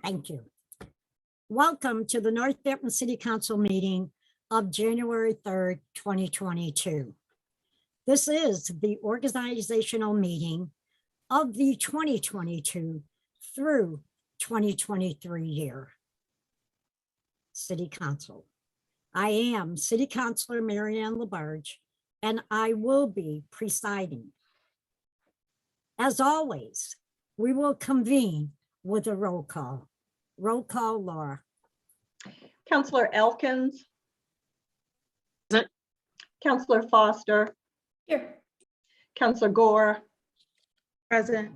Thank you. Welcome to the North Denton City Council meeting of January 3rd, 2022. This is the organizational meeting of the 2022 through 2023 year. City Council. I am City Councilor Mary Ann Labarge, and I will be presiding. As always, we will convene with a roll call. Roll call, Laura. Councillor Elkins. Present. Councillor Foster. Here. Councillor Gore. Present.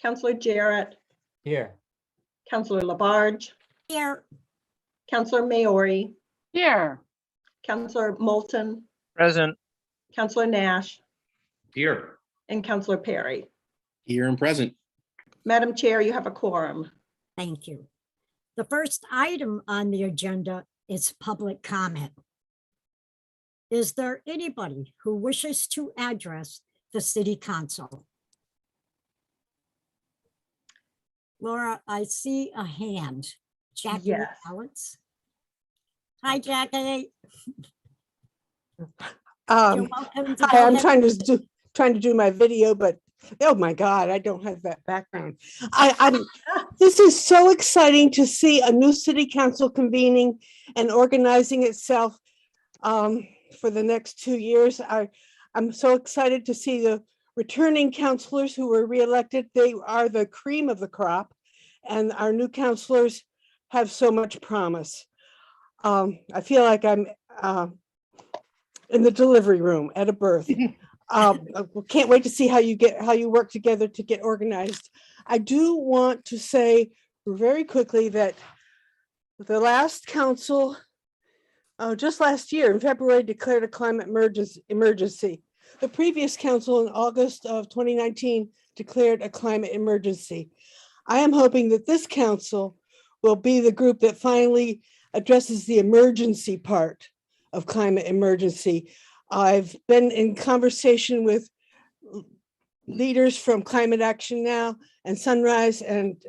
Councillor Jarrett. Here. Councillor Labarge. Here. Councillor Maori. Here. Councillor Moulton. Present. Councillor Nash. Here. And Councillor Perry. Here and present. Madam Chair, you have a quorum. Thank you. The first item on the agenda is public comment. Is there anybody who wishes to address the City Council? Laura, I see a hand. Jackie Yes. Alex. Hi, Jackie. You're welcome to Hi, go I'm ahead. trying to do my video, but oh my God, I don't have that background. This is so exciting to see a new city council convening and organizing itself for the next 2 years. I'm so excited to see the returning councilors who were reelected. They are the cream of the crop, and our new councilors have so much promise. I feel like I'm in the delivery room at a birth. Can't wait to see how you work together to get organized. I do want to say very quickly that the last council, just last year in February, declared a climate emergency. The previous council in August of 2019 declared a climate emergency. I am hoping that this council will be the group that finally addresses the emergency part of climate emergency. I've been in conversation with leaders from Climate Action Now and Sunrise and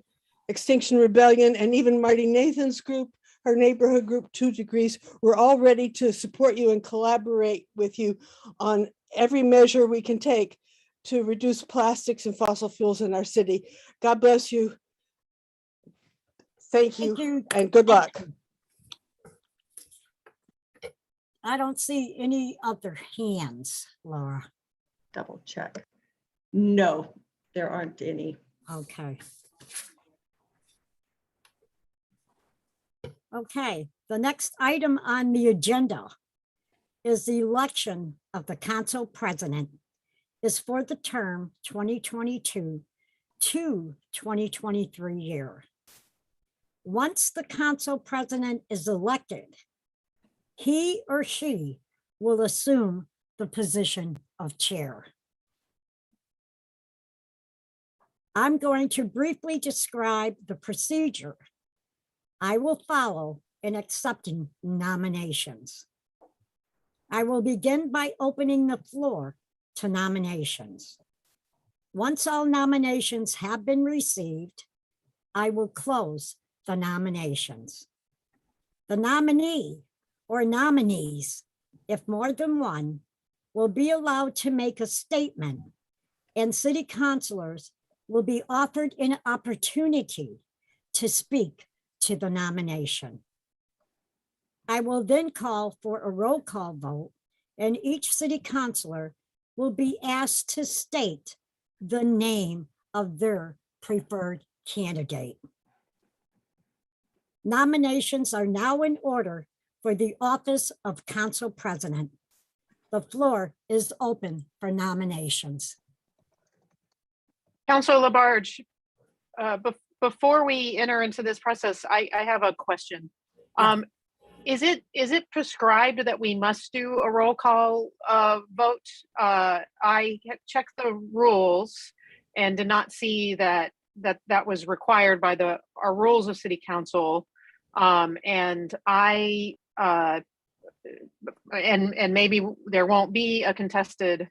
Extinction Rebellion, and even Marty Nathan's group, her neighborhood group 2 Degrees. We're all ready to support you and collaborate with you on every measure we can take to reduce plastics and fossil fuels in our city. God bless you. Thank you and good luck. I don't see any other hands, Laura. Double check. No, there aren't any. Okay. Okay, the next item on the agenda is the election of the council president is for the term 2022 to 2023 year. Once the council president is elected, he or she will assume the position of chair. I'm going to briefly describe the procedure I will follow in accepting nominations. I will begin by opening the floor to nominations. Once all nominations have been received, I will close the nominations. The nominee or nominees, if more than one, will be allowed to make a statement, and city councilors will be offered an opportunity to speak to the nomination. I will then call for a roll call vote, and each city councilor will be asked to state the name of their preferred candidate. Nominations are now in order for the office of council president. The floor is open for nominations. Councilor Labarge, before we enter into this process, I have a question. Is it prescribed that we must do a roll call vote? I checked the rules and did not see that was required by our rules of city council. And maybe there won't be a contested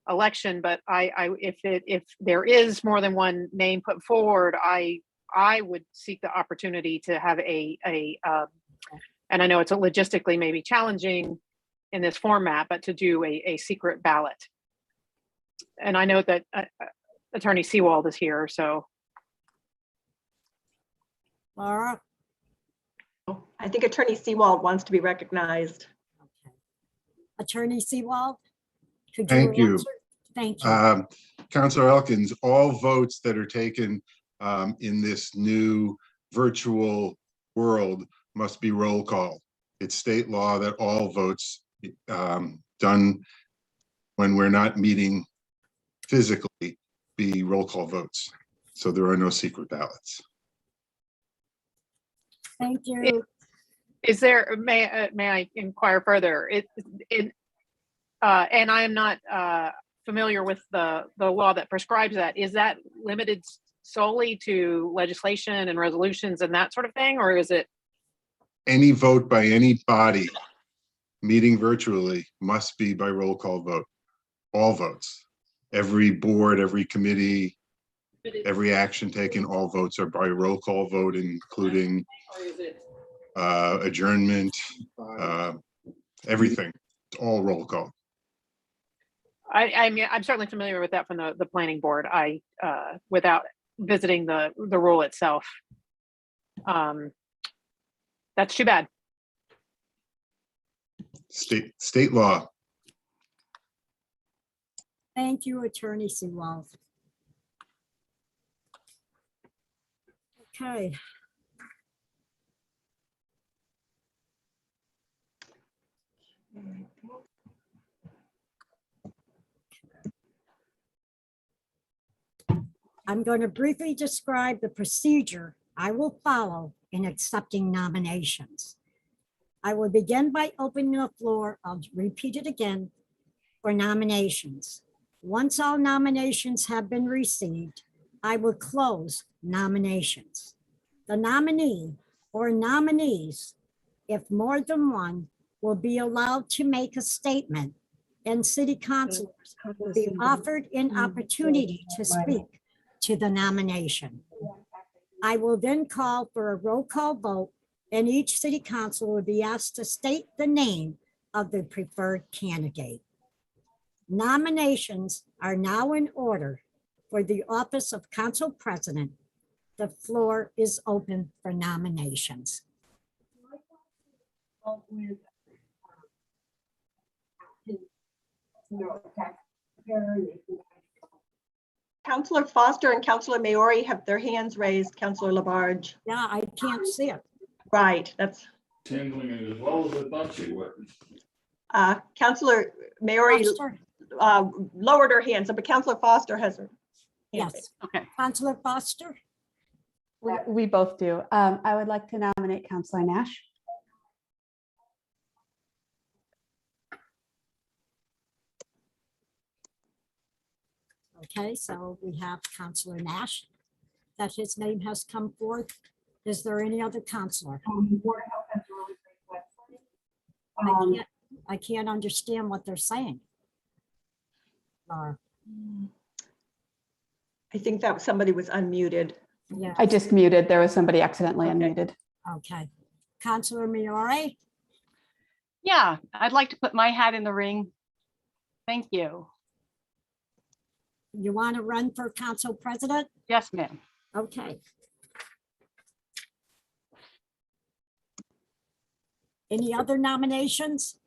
election, but if there is more than one name put forward, I I would seek the opportunity to have and I know it's logistically maybe challenging in this format, but to do a secret ballot. And I know that Attorney Seawald is here, so. Laura? I think Attorney Seawald wants to be recognized. Okay. Attorney Seawald? Could Thank you. answer? Thank you. Councilor Elkins, all votes that are taken in this new virtual world must be roll call. It's state law that all votes done when we're not meeting physically be roll call votes. So there are no secret ballots. Thank you. Is there, may I inquire further? And I am not familiar with the law that prescribes that. Is that limited solely to legislation and resolutions and that sort of thing, or is it? Any vote by any body meeting virtually must be by roll call vote. All votes, every board, every committee, every action taken, all votes are by roll call vote, including adjournment, everything. It's all roll call. I mean, I'm certainly familiar with that from the planning board. Without visiting the rule itself. That's too bad. State law. Thank you, Attorney Seawald. Okay. I'm going to briefly describe the procedure I will follow in accepting nominations. I will begin by opening the floor. I'll repeat it again for nominations. Once all nominations have been received, I will close nominations. The nominee or nominees, if more than one, will be allowed to make a statement, and city councilors will be offered an opportunity to speak to the nomination. I will then call for a roll call vote, and each city council will be asked to state the name of the preferred candidate. Nominations are now in order for the office of council president. The floor is open for nominations. Councilor Foster and Councilor Maori have their hands raised. Councilor Labarge. Yeah, I can't see it. Right, that's Tingling it as well as a bunchy weapon. Councilor Maori Foster? lowered her hand, so but Councilor Foster has her. hand raised. Yes. Okay. Councilor Foster? We both do. I would like to nominate Councilor Nash. Okay, so we have Councilor Nash, that his name has come forth. Is there any other counselor? I can't understand what they're saying. Laura, I think that somebody was unmuted. yeah, I just muted. There was somebody accidentally Okay. unmuted. okay. Councilor Maori, Yeah, I'd like to put my hat in the ring. Thank you. you want to run for council president? Yes, ma'am. Okay. Any other nominations?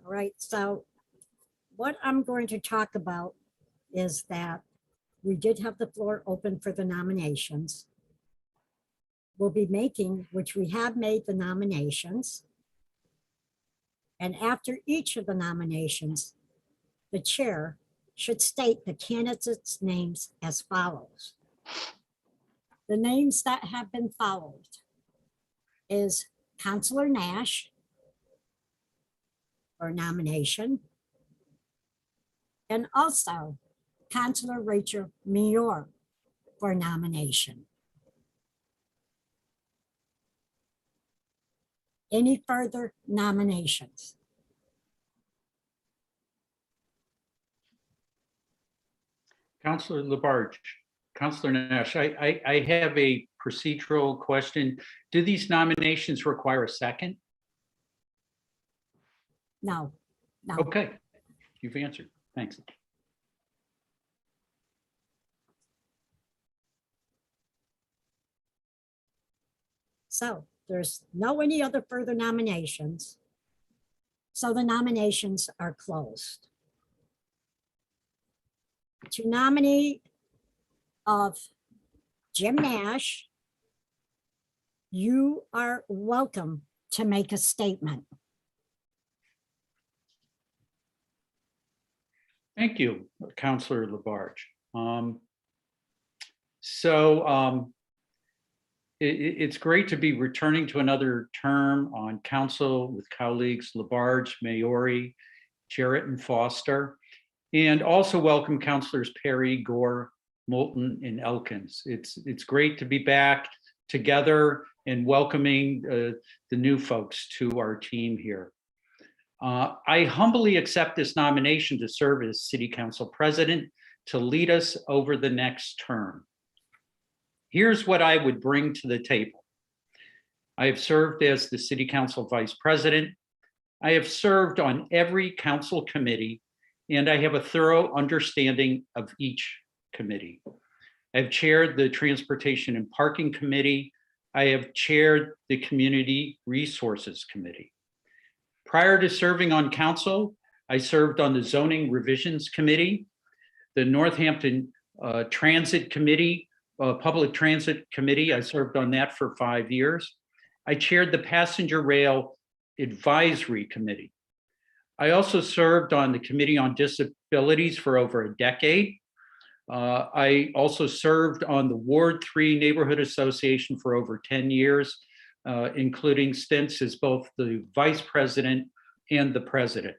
All right, so what I'm going to talk about is that we did have the floor open for the nominations. We'll be making, which we have made the nominations. And after each of the nominations, the chair should state the candidates' names as follows. The names that have been followed is Councilor Nash for nomination, and also Counselor Rachel Mayor for nomination. Any further nominations? Counselor Labarge, Counselor Nash, I have a procedural question. Do these nominations require a second? No, no. Okay, you've answered. Thanks. So there's no any other further nominations. So the nominations are closed. To nominate of Jim Nash, you are welcome to make a statement. Thank you, Counselor Labarge. It's great to be returning to another term on council with colleagues Labarge, Maori, Jarrett, and Foster, and also welcome Councilors Perry, Gore, Moulton, and Elkins. It's great to be back together and welcoming the new folks to our team here. I humbly accept this nomination to serve as City Council President to lead us over the next term. Here's what I would bring to the table. I have served as the City Council Vice President. I have served on every council committee, and I have a thorough understanding of each committee. I've chaired the Transportation and Parking Committee. I have chaired the Community Resources Committee. Prior to serving on council, I served on the Zoning Revisions Committee, the Northampton Transit Committee, Public Transit Committee. I served on that for 5 years. I chaired the Passenger Rail Advisory Committee. I also served on the Committee on Disabilities for over a decade. I also served on the Ward 3 Neighborhood Association for over 10 years, including stints as both the vice president and the president.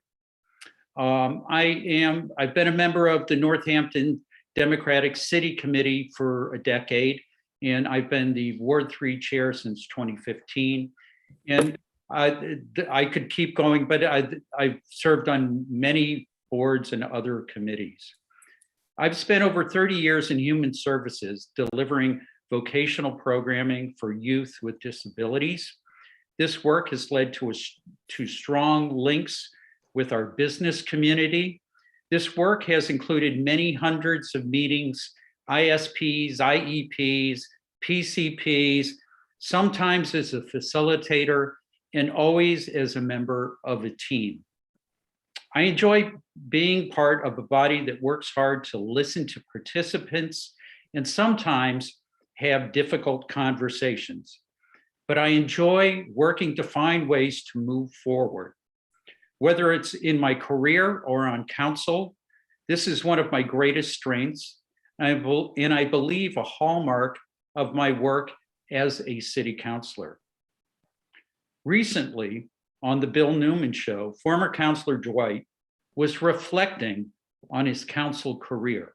I've been a member of the Northampton Democratic City Committee for a decade, and I've been the Ward 3 chair since 2015. And I could keep going, but I've served on many boards and other committees. I've spent over 30 years in human services delivering vocational programming for youth with disabilities. This work has led to strong links with our business community. This work has included many hundreds of meetings, ISPs, IEPs, PCPs, sometimes as a facilitator, and always as a member of a team. I enjoy being part of a body that works hard to listen to participants and sometimes have difficult conversations. But I enjoy working to find ways to move forward. Whether it's in my career or on council, this is one of my greatest strengths, and I believe a hallmark of my work as a city councilor. Recently, on the Bill Newman Show, former Councilor Dwight was reflecting on his council career.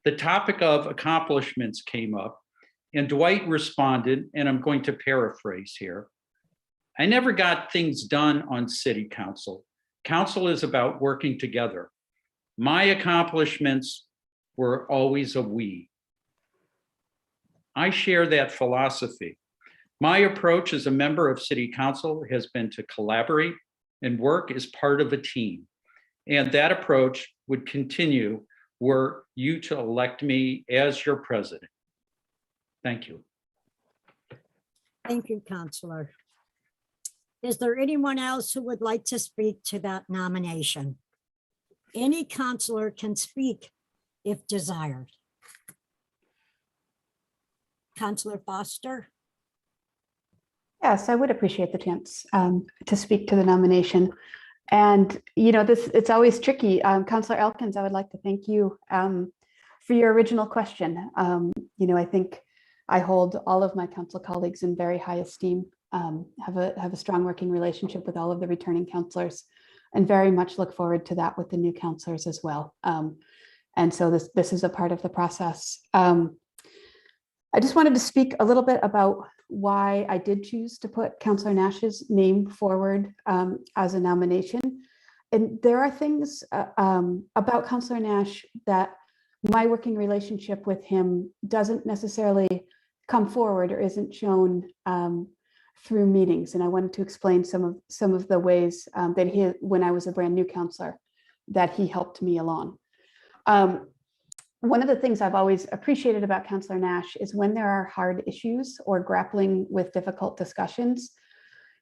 The topic of accomplishments came up, and Dwight responded, and I'm going to paraphrase here. I never got things done on city council. Council is about working together. My accomplishments were always a we. I share that philosophy. My approach as a member of city council has been to collaborate and work as part of a team. And that approach would continue were you to elect me as your president. Thank you. Thank you, Counselor. Is there anyone else who would like to speak to that nomination? Any counselor can speak if desired. Counselor Foster? Yes, I would appreciate the chance to speak to the nomination. And, you know, it's always tricky. Counselor Elkins, I would like to thank you for your original question. You know, I think I hold all of my council colleagues in very high esteem, have a strong working relationship with all of the returning counselors. and very much look forward to that with the new counselors as well. And so this is a part of the process. I just wanted to speak a little bit about why I did choose to put Counselor Nash's name forward as a nomination. And there are things about Counselor Nash that my working relationship with him doesn't necessarily come forward or isn't shown through meetings. And I wanted to explain some of the ways that he, when I was a brand new counselor, that he helped me along. One of the things I've always appreciated about Counselor Nash is when there are hard issues or grappling with difficult discussions,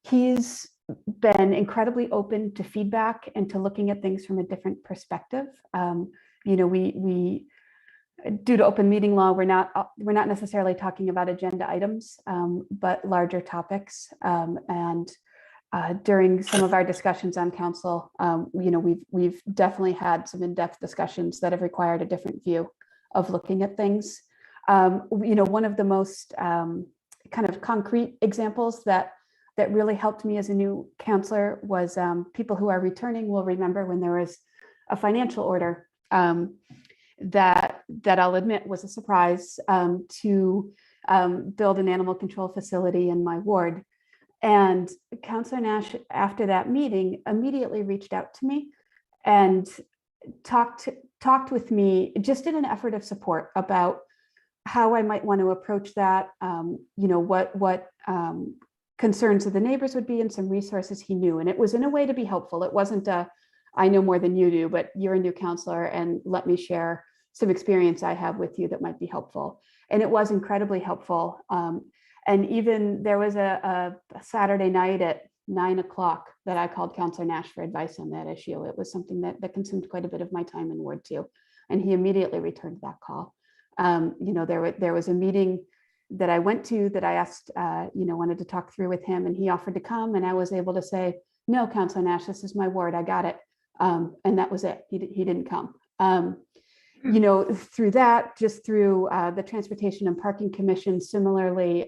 he's been incredibly open to feedback and to looking at things from a different perspective. You know, we due to open meeting law, we're not necessarily talking about agenda items, but larger topics. During some of our discussions on council, you know, we've definitely had some in-depth discussions that have required a different view of looking at things. You know, one of the most kind of concrete examples that really helped me as a new counselor was people who are returning will remember when there was a financial order that I'll admit was a surprise to build an animal control facility in my ward. And Counselor Nash, after that meeting, immediately reached out to me and talked with me just in an effort of support about how I might want to approach that, you know, what concerns of the neighbors would be and some resources he knew. And it was in a way to be helpful. It wasn't a, I know more than you do, but you're a new counselor and let me share some experience I have with you that might be helpful. And it was incredibly helpful. And even there was a Saturday night at 9 o'clock that I called Counselor Nash for advice on that issue. It was something that consumed quite a bit of my time in Ward 2. And he immediately returned that call. You know, there was a meeting that I went to that I asked, you know, wanted to talk through with him, and he offered to come, and I was able to say, no, Counselor Nash, this is my ward, I got it. And that was it. He didn't come. You know, through that, just through the Transportation and Parking Commission, similarly,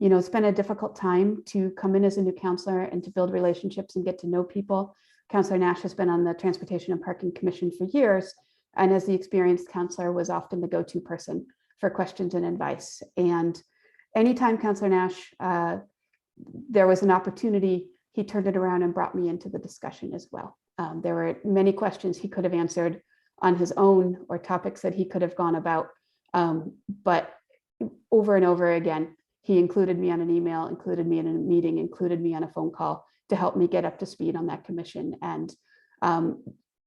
you know, it's been a difficult time to come in as a new counselor and to build relationships and get to know people. Counselor Nash has been on the Transportation and Parking Commission for years, and as the experienced counselor was often the go-to person for questions and advice. And anytime Counselor Nash, there was an opportunity, he turned it around and brought me into the discussion as well. There were many questions he could have answered on his own or topics that he could have gone about. But over and over again, he included me on an email, included me in a meeting, included me on a phone call to help me get up to speed on that commission. And,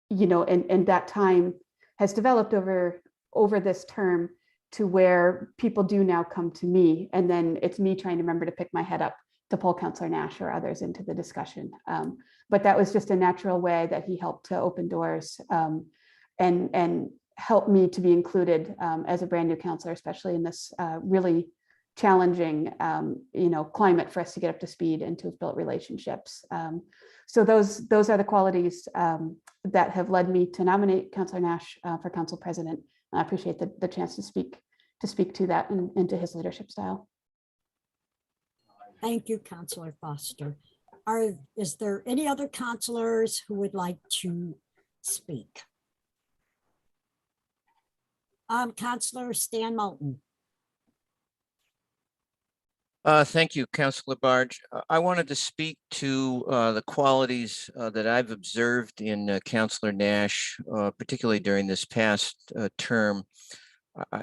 you know, and that time has developed over this term to where people do now come to me. And then it's me trying to remember to pick my head up to pull Counselor Nash or others into the discussion. But that was just a natural way that he helped to open doors and help me to be included as a brand new counselor, especially in this really challenging, you know, climate for us to get up to speed and to have built relationships. So those are the qualities that have led me to nominate Counselor Nash for council president. I appreciate the chance to speak to that and to his leadership style. Thank you, Counselor Foster. Is there any other counselors who would like to speak? Counselor Stan Moulton. Thank you, Councilor Barge. I wanted to speak to the qualities that I've observed in Counselor Nash, particularly during this past term.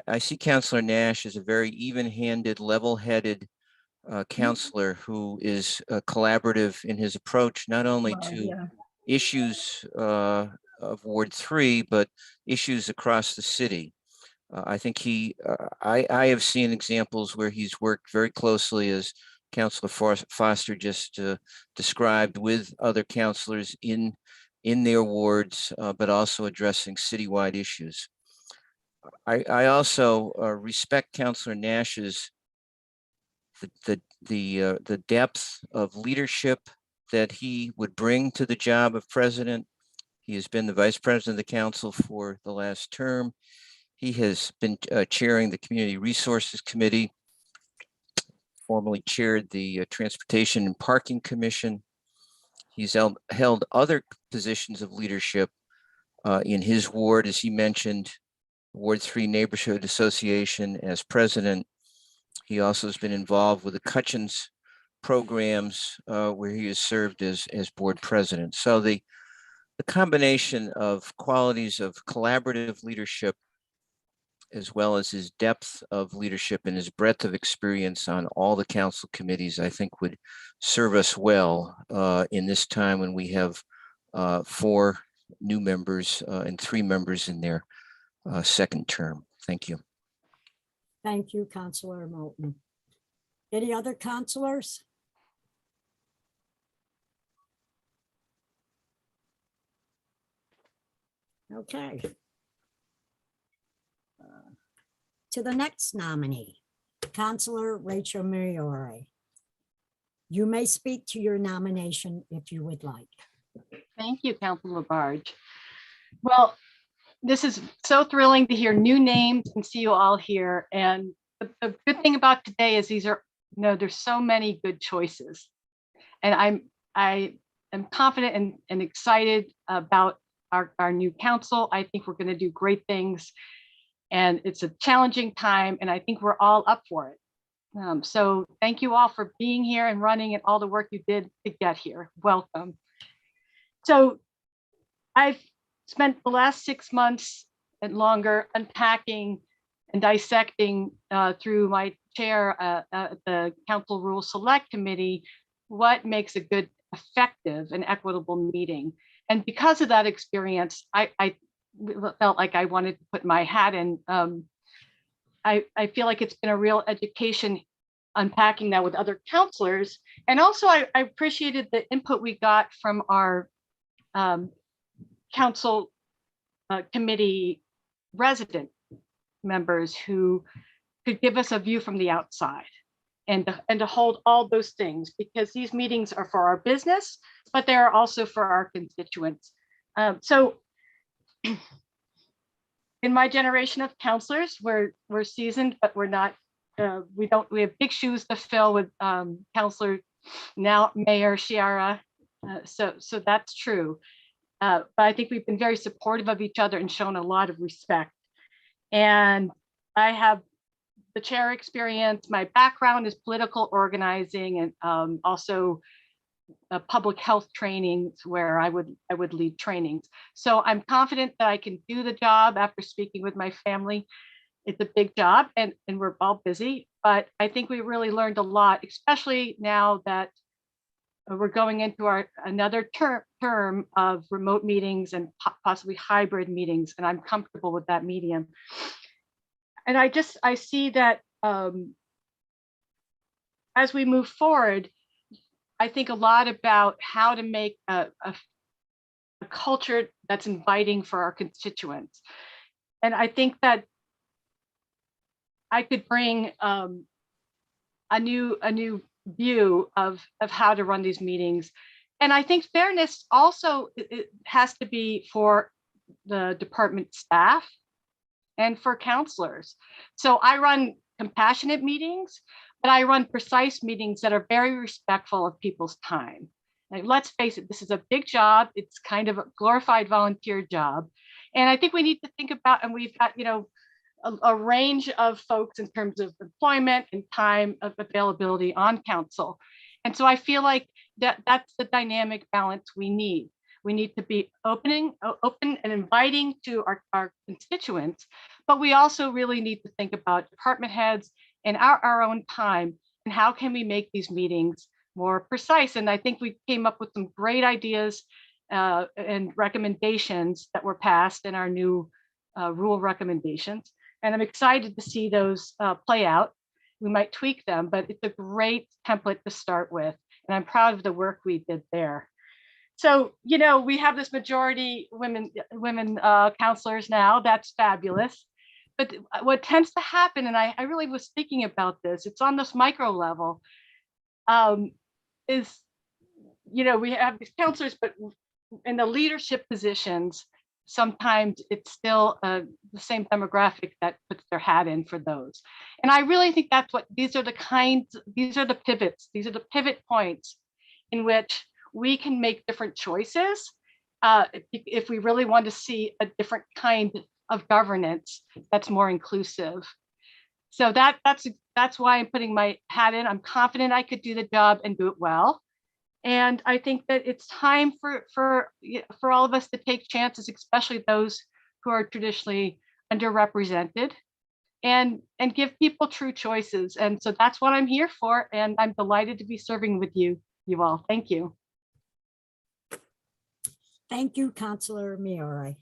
I see Counselor Nash as a very even-handed, level-headed counselor who is collaborative in his approach, not only to issues of Ward 3, but issues across the city. I think I have seen examples where he's worked very closely, as Councilor Foster just described, with other counselors in their wards, but also addressing citywide issues. I also respect Counselor Nash's the depth of leadership that he would bring to the job of president. He has been the vice president of the council for the last term. He has been chairing the Community Resources Committee, formerly chaired the Transportation and Parking Commission. He's held other positions of leadership in his ward, as he mentioned, Ward 3 Neighborhood Association as president. He also has been involved with the Cutchins programs where he has served as board president. So the combination of qualities of collaborative leadership, as well as his depth of leadership and his breadth of experience on all the council committees, I think would serve us well in this time when we have 4 new members and 3 members in their second term. Thank you. Thank you, Councilor Moulton. Any other councilors? Okay. To the next nominee, Councilor Rachel Migliore. You may speak to your nomination if you would like. Thank you, Councilor Labarge. Well, this is so thrilling to hear new names and see you all here. And the good thing about today is these are, there's so many good choices. And I am confident and excited about our new council. I think we're going to do great things. And it's a challenging time, and I think we're all up for it. So thank you all for being here and running and all the work you did to get here. Welcome. So I've spent the last 6 months and longer unpacking and dissecting through my chair at the Council Rules Select Committee what makes a good, effective, and equitable meeting. And because of that experience, I felt like I wanted to put my hat in. I feel like it's been a real education unpacking that with other counselors. And also I appreciated the input we got from our council committee resident members who could give us a view from the outside and to hold all those things, because these meetings are for our business, but they are also for our constituents. So in my generation of counselors, we're seasoned, but we're not, we have big shoes to fill with Counselor, now Mayor Chiara. So that's true. But I think we've been very supportive of each other and shown a lot of respect. And I have the chair experience. My background is political organizing and also public health trainings where I would lead trainings. So I'm confident that I can do the job after speaking with my family. It's a big job and we're all busy, but I think we really learned a lot, especially now that we're going into another term of remote meetings and possibly hybrid meetings, and I'm comfortable with that medium. And I see that as we move forward, I think a lot about how to make a culture that's inviting for our constituents. And I think that I could bring a new view of how to run these meetings. And I think fairness also it has to be for the department staff and for counselors. So I run compassionate meetings, but I run precise meetings that are very respectful of people's time. Like, let's face it, this is a big job. It's kind of a glorified volunteer job. And I think we need to think about, and we've got, a range of folks in terms of employment and time of availability on council. And so I feel like that's the dynamic balance we need. We need to be open and inviting to our constituents, but we also really need to think about department heads and our own time and how can we make these meetings more precise. And I think we came up with some great ideas and recommendations that were passed in our new rule recommendations. And I'm excited to see those play out. We might tweak them, but it's a great template to start with. And I'm proud of the work we did there. So, we have this majority women counselors now. That's fabulous. But what tends to happen, and I really was thinking about this, it's on this micro level, is, we have these counselors, but in the leadership positions, sometimes it's still the same demographic that puts their hat in for those. And I really think these are the pivots, these are the pivot points in which we can make different choices if we really want to see a different kind of governance that's more inclusive. So that's why I'm putting my hat in. I'm confident I could do the job and do it well. And I think that it's time for all of us to take chances, especially those who are traditionally underrepresented, and give people true choices. And so that's what I'm here for. And I'm delighted to be serving with you all. Thank you. Thank you, Councilor Maori.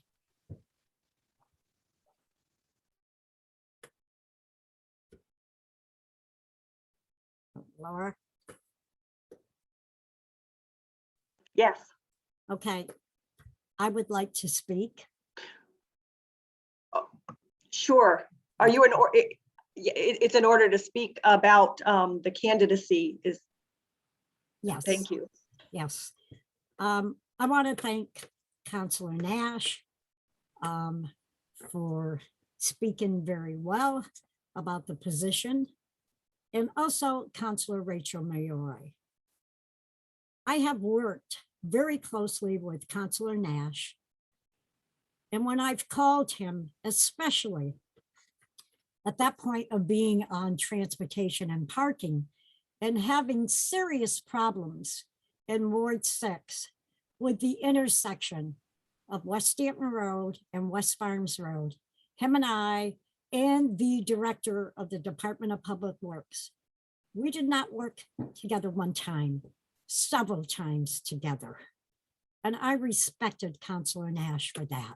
Laura? Yes. Okay. I would like to speak. Sure. Are you it's in order to speak about the candidacy is. Yes. Thank you. Yes. I want to thank Councilor Nash for speaking very well about the position, and also Councilor Rachel Maori. I have worked very closely with Councilor Nash, and when I've called him, especially at that point of being on transportation and parking and having serious problems in Ward 6 with the intersection of West Stanton Road and West Farms Road, him and I and the director of the Department of Public Works, we did not work together one time, several times together. And I respected Councilor Nash for that.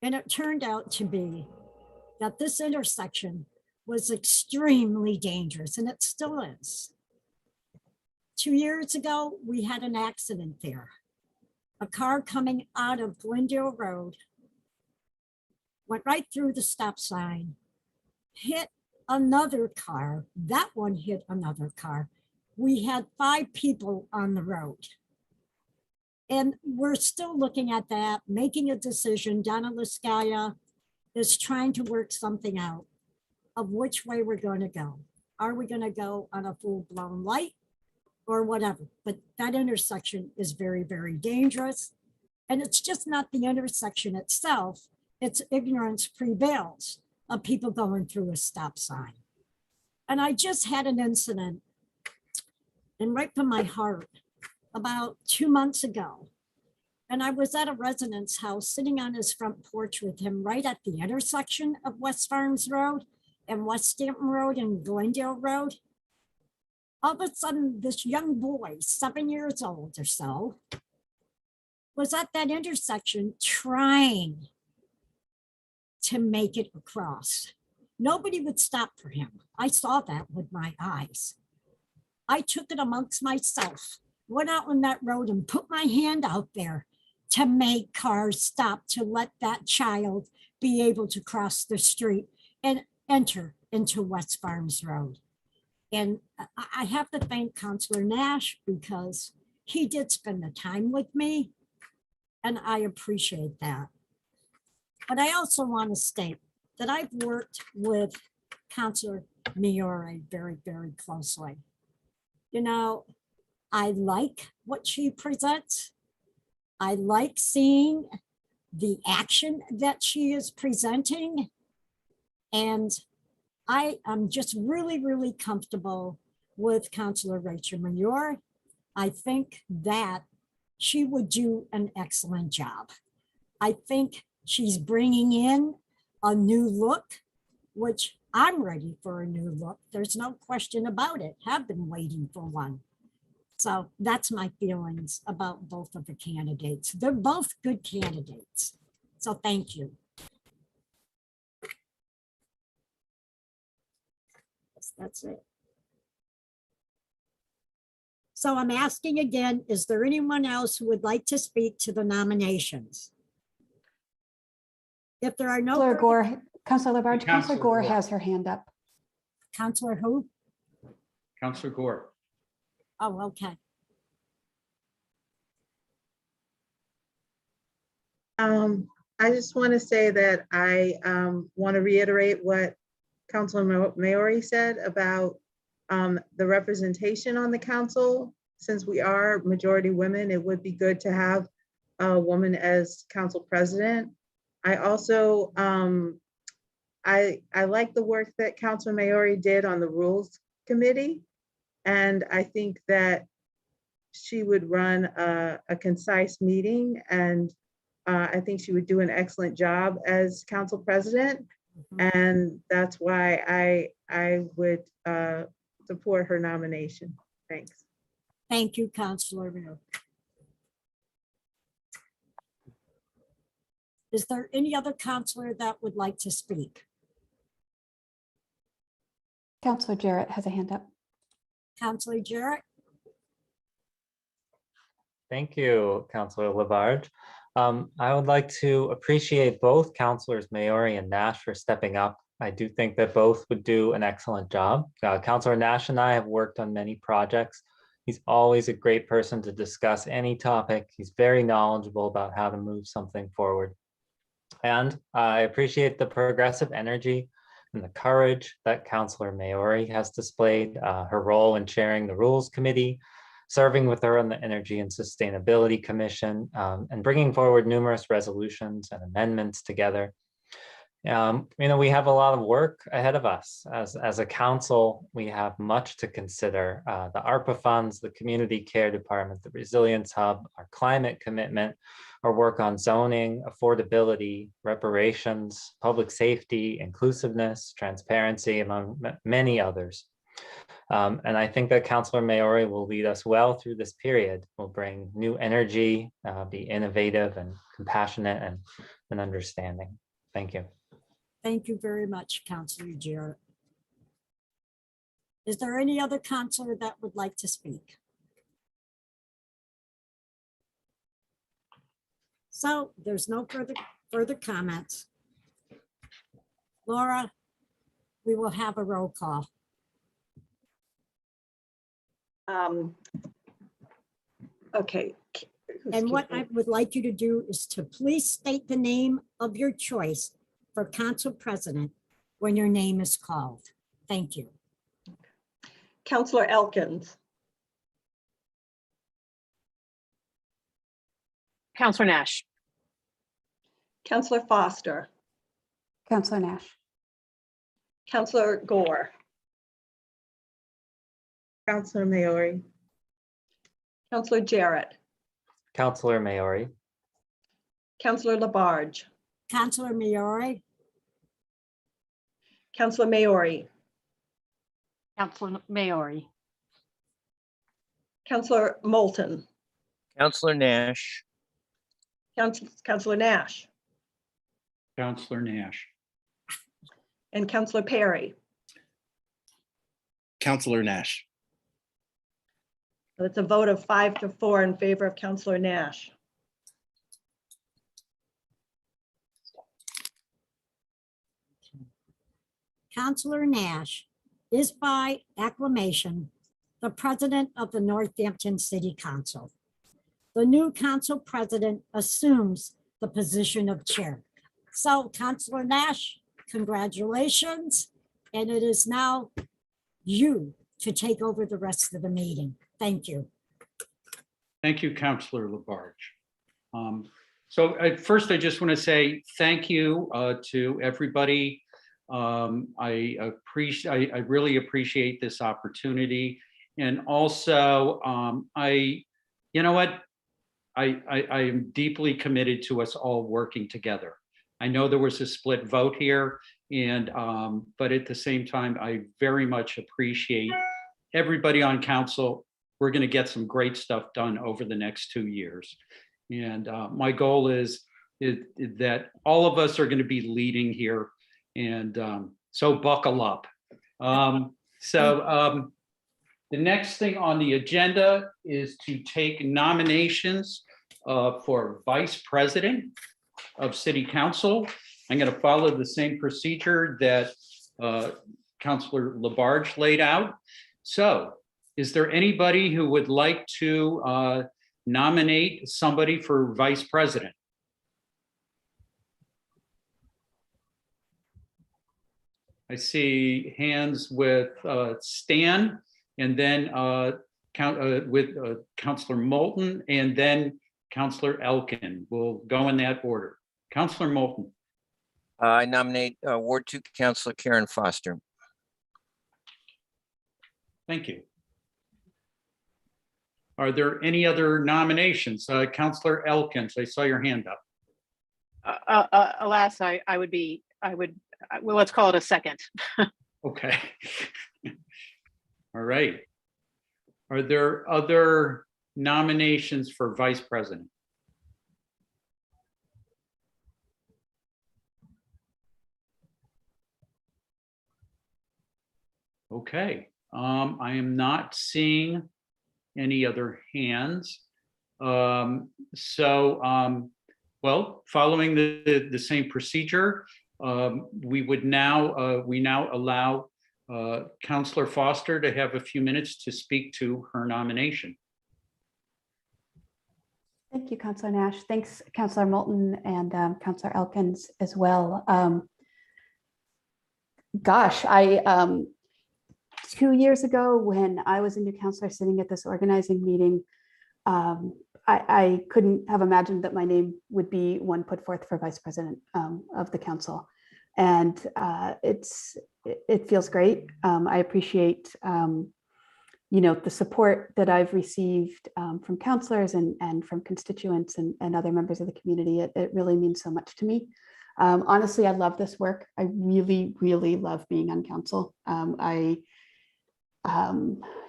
And it turned out to be that this intersection was extremely dangerous, and it still is. 2 years ago, we had an accident there. A car coming out of Glendale Road went right through the stop sign, hit another car. That one hit another car. We had 5 people on the road. And we're still looking at that, making a decision. Donna Liskaya is trying to work something out of which way we're going to go. Are we going to go on a full-blown light or whatever? But that intersection is very, very dangerous. And it's just not the intersection itself. It's ignorance prevails of people going through a stop sign. And I just had an incident, and right from my heart, about 2 months ago. And I was at a resident's house sitting on his front porch with him right at the intersection of West Farms Road and West Stanton Road and Glendale Road. All of a sudden, this young boy, 7 years old or so, was at that intersection trying to make it across. Nobody would stop for him. I saw that with my eyes. I took it amongst myself, went out on that road and put my hand out there to make cars stop, to let that child be able to cross the street and enter into West Farms Road. And I have to thank Councilor Nash because he did spend the time with me, and I appreciate that. But I also want to state that I've worked with Councilor Maori very, very closely. You know, I like what she presents. I like seeing the action that she is presenting. And I am just really, really comfortable with Councilor Rachel Maori. I think that she would do an excellent job. I think she's bringing in a new look, which I'm ready for a new look. There's no question about it. Have been waiting for one. So that's my feelings about both of the candidates. They're both good candidates. So thank you. That's it. So I'm asking again, is there anyone else who would like to speak to the nominations? If there are no. Councilor Gore, Councilor Labarge, Councilor Councilor Gore Gore. has her hand up. Councilor who? Councilor Gore. Oh, okay. I just want to say that I want to reiterate what Councilor Maori said about the representation on the council. since we are majority women, it would be good to have a woman as council president. I also, I like the work that Councilor Maori did on the Rules Committee. And I think that she would run a concise meeting, and I think she would do an excellent job as council president. And that's why I would support her nomination. Thanks. Thank you, Councilor Mayor. Is there any other counselor that would like to speak? Counselor Jarrett has a hand up. Councilor Jarrett? Thank you, Councilor Labarge. I would like to appreciate both Councilors Maori and Nash for stepping up. I do think that both would do an excellent job. Councilor Nash and I have worked on many projects. He's always a great person to discuss any topic. He's very knowledgeable about how to move something forward. And I appreciate the progressive energy and the courage that Councilor Maori has displayed, her role in chairing the Rules Committee, serving with her on the Energy and Sustainability Commission, and bringing forward numerous resolutions and amendments together. We have a lot of work ahead of us. As a council, we have much to consider. The ARPA funds, the Community Care Department, the Resilience Hub, our climate commitment, our work on zoning, affordability, reparations, public safety, inclusiveness, transparency, among many others. And I think that Councilor Maori will lead us well through this period. Will bring new energy, be innovative and compassionate and understanding. Thank you. Thank you very much, Councilor Jarrett. Is there any other counselor that would like to speak? So there's no further comments. Laura, we will have a roll call. Okay. And what I would like you to do is to please state the name of your choice for council president when your name is called. Thank you. Councilor Elkins, Counselor Nash. Councilor Foster, Counselor Nash. Councilor Gore, Councilor Maori, Councilor Jarrett, Councilor Maori, Councilor Labarge, Councilor Maori, Councilor Maori, Councilor Maori, Councilor Moulton, Counselor Nash, Councilor Nash, Counselor Nash. and Councilor Perry. Counselor Nash. That's a vote of 5-4 in favor of Councilor Nash. Councilor Nash is by acclamation the president of the Northampton City Council. The new council president assumes the position of chair. So Councilor Nash, congratulations. And it is now you to take over the rest of the meeting. Thank you. Thank you, Councilor Labarge. So at first, I just want to say thank you to everybody. I really appreciate this opportunity. And also, you know what? I am deeply committed to us all working together. I know there was a split vote here, and but at the same time, I very much appreciate everybody on council. We're going to get some great stuff done over the next 2 years. And my goal is that all of us are going to be leading here. And so buckle up. The next thing on the agenda is to take nominations for vice president of city council. I'm going to follow the same procedure that Councilor Labarge laid out. So is there anybody who would like to nominate somebody for vice president? I see hands with Stan, and then Counselor Moulton and then Counselor Elkin. We'll go in that order. Counselor Moulton. I nominate Ward 2 Counselor Karen Foster. Thank you. Are there any other nominations? Counselor Elkins, I saw your hand up. Alas, well, let's call it a second. Okay. All right. Are there other nominations for vice president? Okay. I am not seeing any other hands. Well, following the same procedure, we now allow Counselor Foster to have a few minutes to speak to her nomination. Thank you, Councilor Nash. Thanks, Councilor Moulton and Councilor Elkins as well. Gosh, 2 years ago when I was a new counselor sitting at this organizing meeting, I couldn't have imagined that my name would be one put forth for vice president of the council. And it feels great. I appreciate the support that I've received from counselors and from constituents and other members of the community. It really means so much to me. Honestly, I love this work. I really, really love being on council. I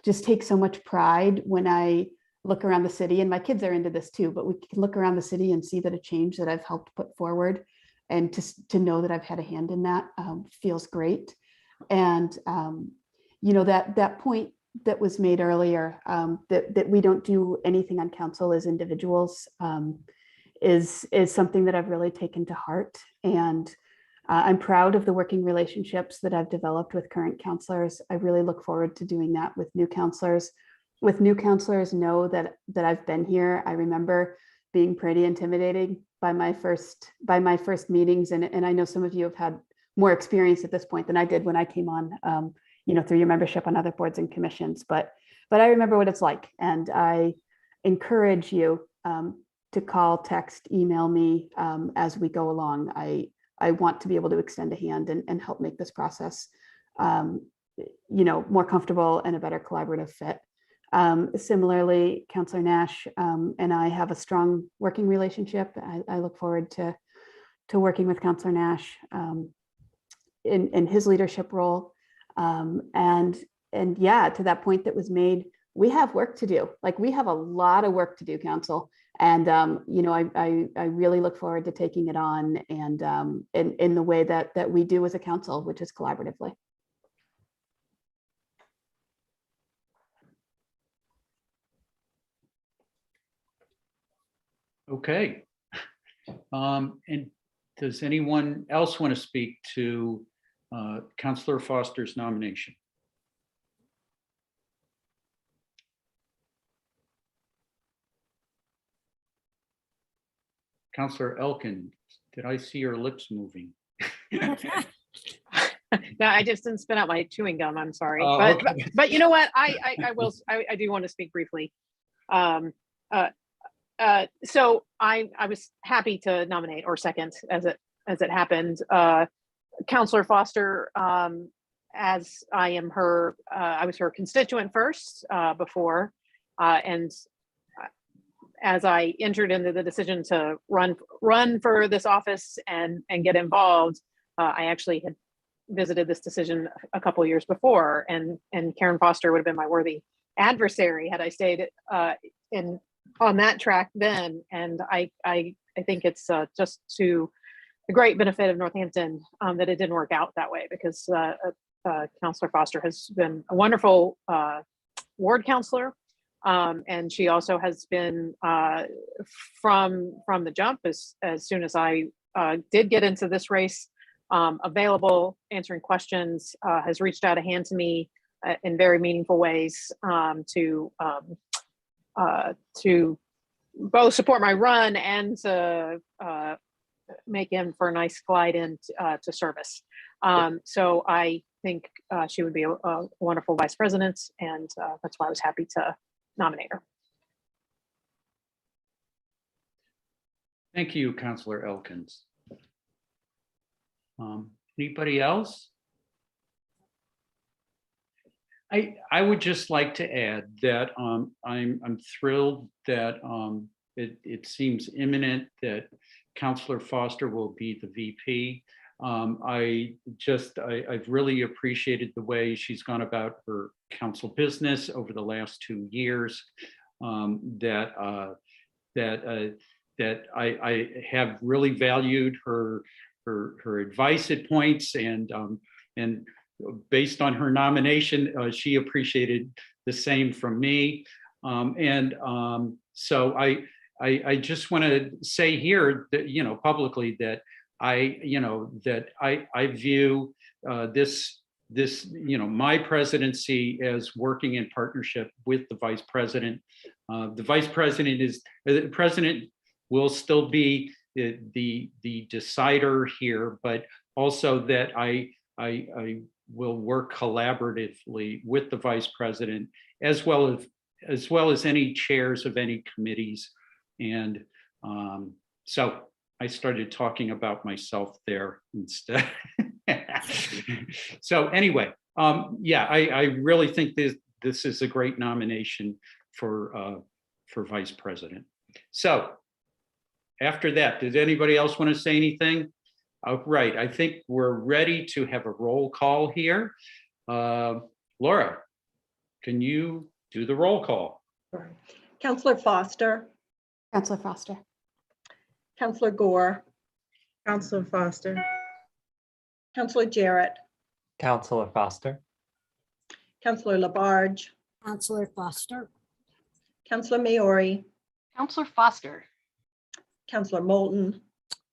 just take so much pride when I look around the city, and my kids are into this too, but we can look around the city and see that a change that I've helped put forward, and to know that I've had a hand in that feels great. And that point that was made earlier, that we don't do anything on council as individuals, is something that I've really taken to heart. And I'm proud of the working relationships that I've developed with current counselors. I really look forward to doing that with new counselors. With new counselors, know that I've been here. I remember being pretty intimidating by my first meetings, and I know some of you have had more experience at this point than I did when I came on, through your membership on other boards and commissions. But I remember what it's like, and I encourage you to call, text, email me as we go along. I want to be able to extend a hand and help make this process, more comfortable and a better collaborative fit. Similarly, Councilor Nash and I have a strong working relationship. I look forward to working with Councilor Nash in his leadership role. And yeah, to that point that was made, we have work to do. Like, we have a lot of work to do, Council. And, I really look forward to taking it on, and in the way that we do as a council, which is collaboratively. Okay. And does anyone else want to speak to Councilor Foster's nomination? Councilor Elkin, did I see your lips moving? No, I just didn't spit out my chewing gum. I'm sorry. Oh, but, okay. but you know what? I do want to speak briefly. So I was happy to nominate, or second, as it happened, Councilor Foster, as I am her, I was her constituent first before, and as I entered into the decision to run for this office and get involved, I actually had visited this decision a couple of years before, and Karen Foster would have been my worthy adversary had I stayed on that track then. And I think it's just to the great benefit of Northampton that it didn't work out that way, because Councilor Foster has been a wonderful ward counselor. And she also has been from the jump, as soon as I did get into this race, available, answering questions, has reached out a hand to me in very meaningful ways to both support my run and to make in for a nice glide into service. So I think she would be a wonderful vice president, and that's why I was happy to nominator. Thank you, Counselor Elkins. Anybody else? I would just like to add that I'm thrilled that it seems imminent that Counselor Foster will be the VP. I've really appreciated the way she's gone about her council business over the last 2 years. That I have really valued her advice at points, and based on her nomination, she appreciated the same from me. So I just want to say here that, publicly, that I view this my presidency as working in partnership with the vice president. The vice president the president will still be the decider here, but also that I will work collaboratively with the vice president, as well as any chairs of any committees. And so I started talking about myself there instead. So anyway, I really think this is a great nomination for vice president. So after that, does anybody else want to say anything? Right, I think we're ready to have a roll call here. Laura, can you do the roll call? Counselor Foster, Counselor Foster. Counselor Gore, Counselor Foster, Counselor Jarrett, Counselor Foster, Counselor Labarge, Counselor Foster, Counselor Maori, Counselor Foster, Counselor Moulton,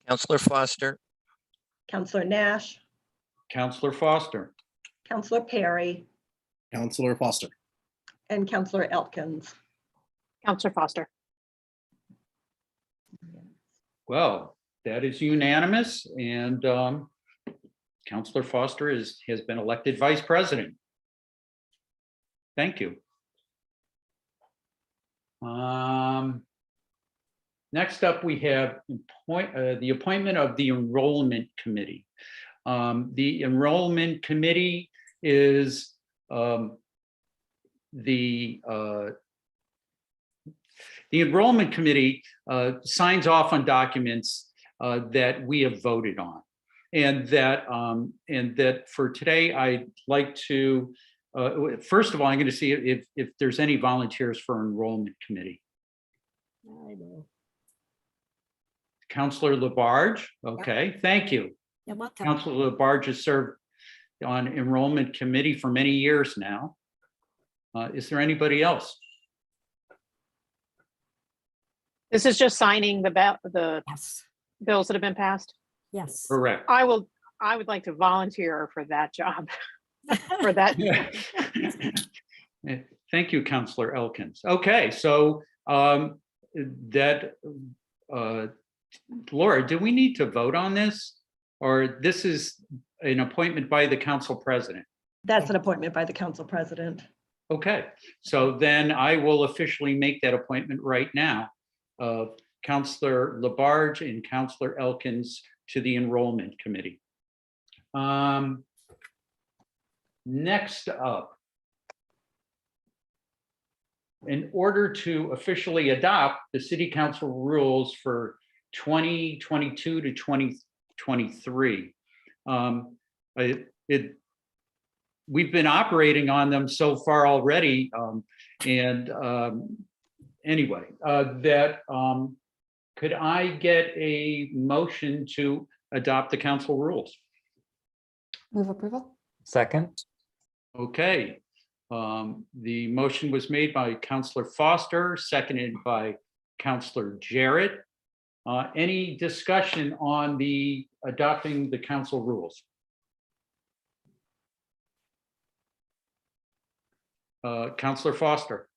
Counselor Foster, Counselor Nash, Counselor Foster. Counselor Perry, Counselor Foster. and Counselor Elkins. Counselor Foster. Well, that is unanimous, and Counselor Foster has been elected vice president. Thank you. Next up, we have the appointment of the Enrollment Committee. The Enrollment Committee is the Enrollment Committee signs off on documents that we have voted on, and that for today, I'd like to first of all, I'm going to see if there's any volunteers for Enrollment Committee. I know. Counselor Labarge, okay, thank you. You're welcome. Counselor Labarge has served on Enrollment Committee for many years now. Is there anybody else? This is just signing the Yes, bills that have been passed. yes. Correct. I would like to volunteer for that job. For that. Thank you, Counselor Elkins. Okay, so Laura, do we need to vote on this? Or this is an appointment by the council president? That's an appointment by the council president. Okay, so then I will officially make that appointment right now of Counselor Labarge and Counselor Elkins to the Enrollment Committee. Next up, in order to officially adopt the City Council rules for 2022 to 2023, we've been operating on them so far already, anyway, could I get a motion to adopt the council rules? Move approval. second, Okay, the motion was made by Counselor Foster, seconded by Counselor Jarrett. Any discussion on the adopting the council rules? Counselor Foster.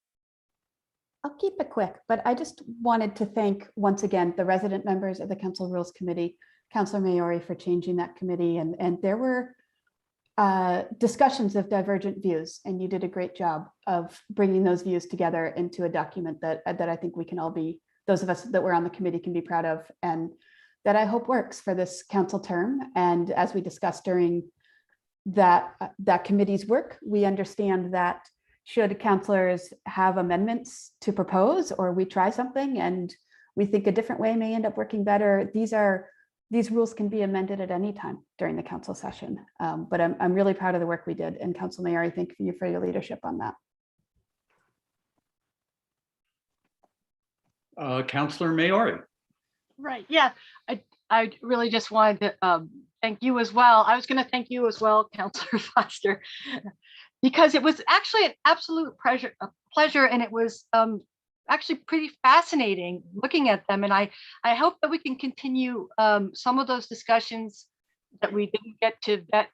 I'll keep it quick, but I just wanted to thank once again the resident members of the Council Rules Committee, Councilor Maori for changing that committee. And there were discussions of divergent views, and you did a great job of bringing those views together into a document that I think we can all be, those of us that were on the committee can be proud of, and that I hope works for this council term. And as we discussed during that committee's work, we understand that should councilors have amendments to propose, or we try something and we think a different way may end up working better, these rules can be amended at any time during the council session. But I'm really proud of the work we did. And Council Mayor, thank you for your leadership on that. Councilor Maori. Right, yeah, I really just wanted to thank you as well. I was going to thank you as well, Councilor Foster, because it was actually an absolute pleasure, and it was actually pretty fascinating looking at them. And I hope that we can continue some of those discussions that we didn't get to vet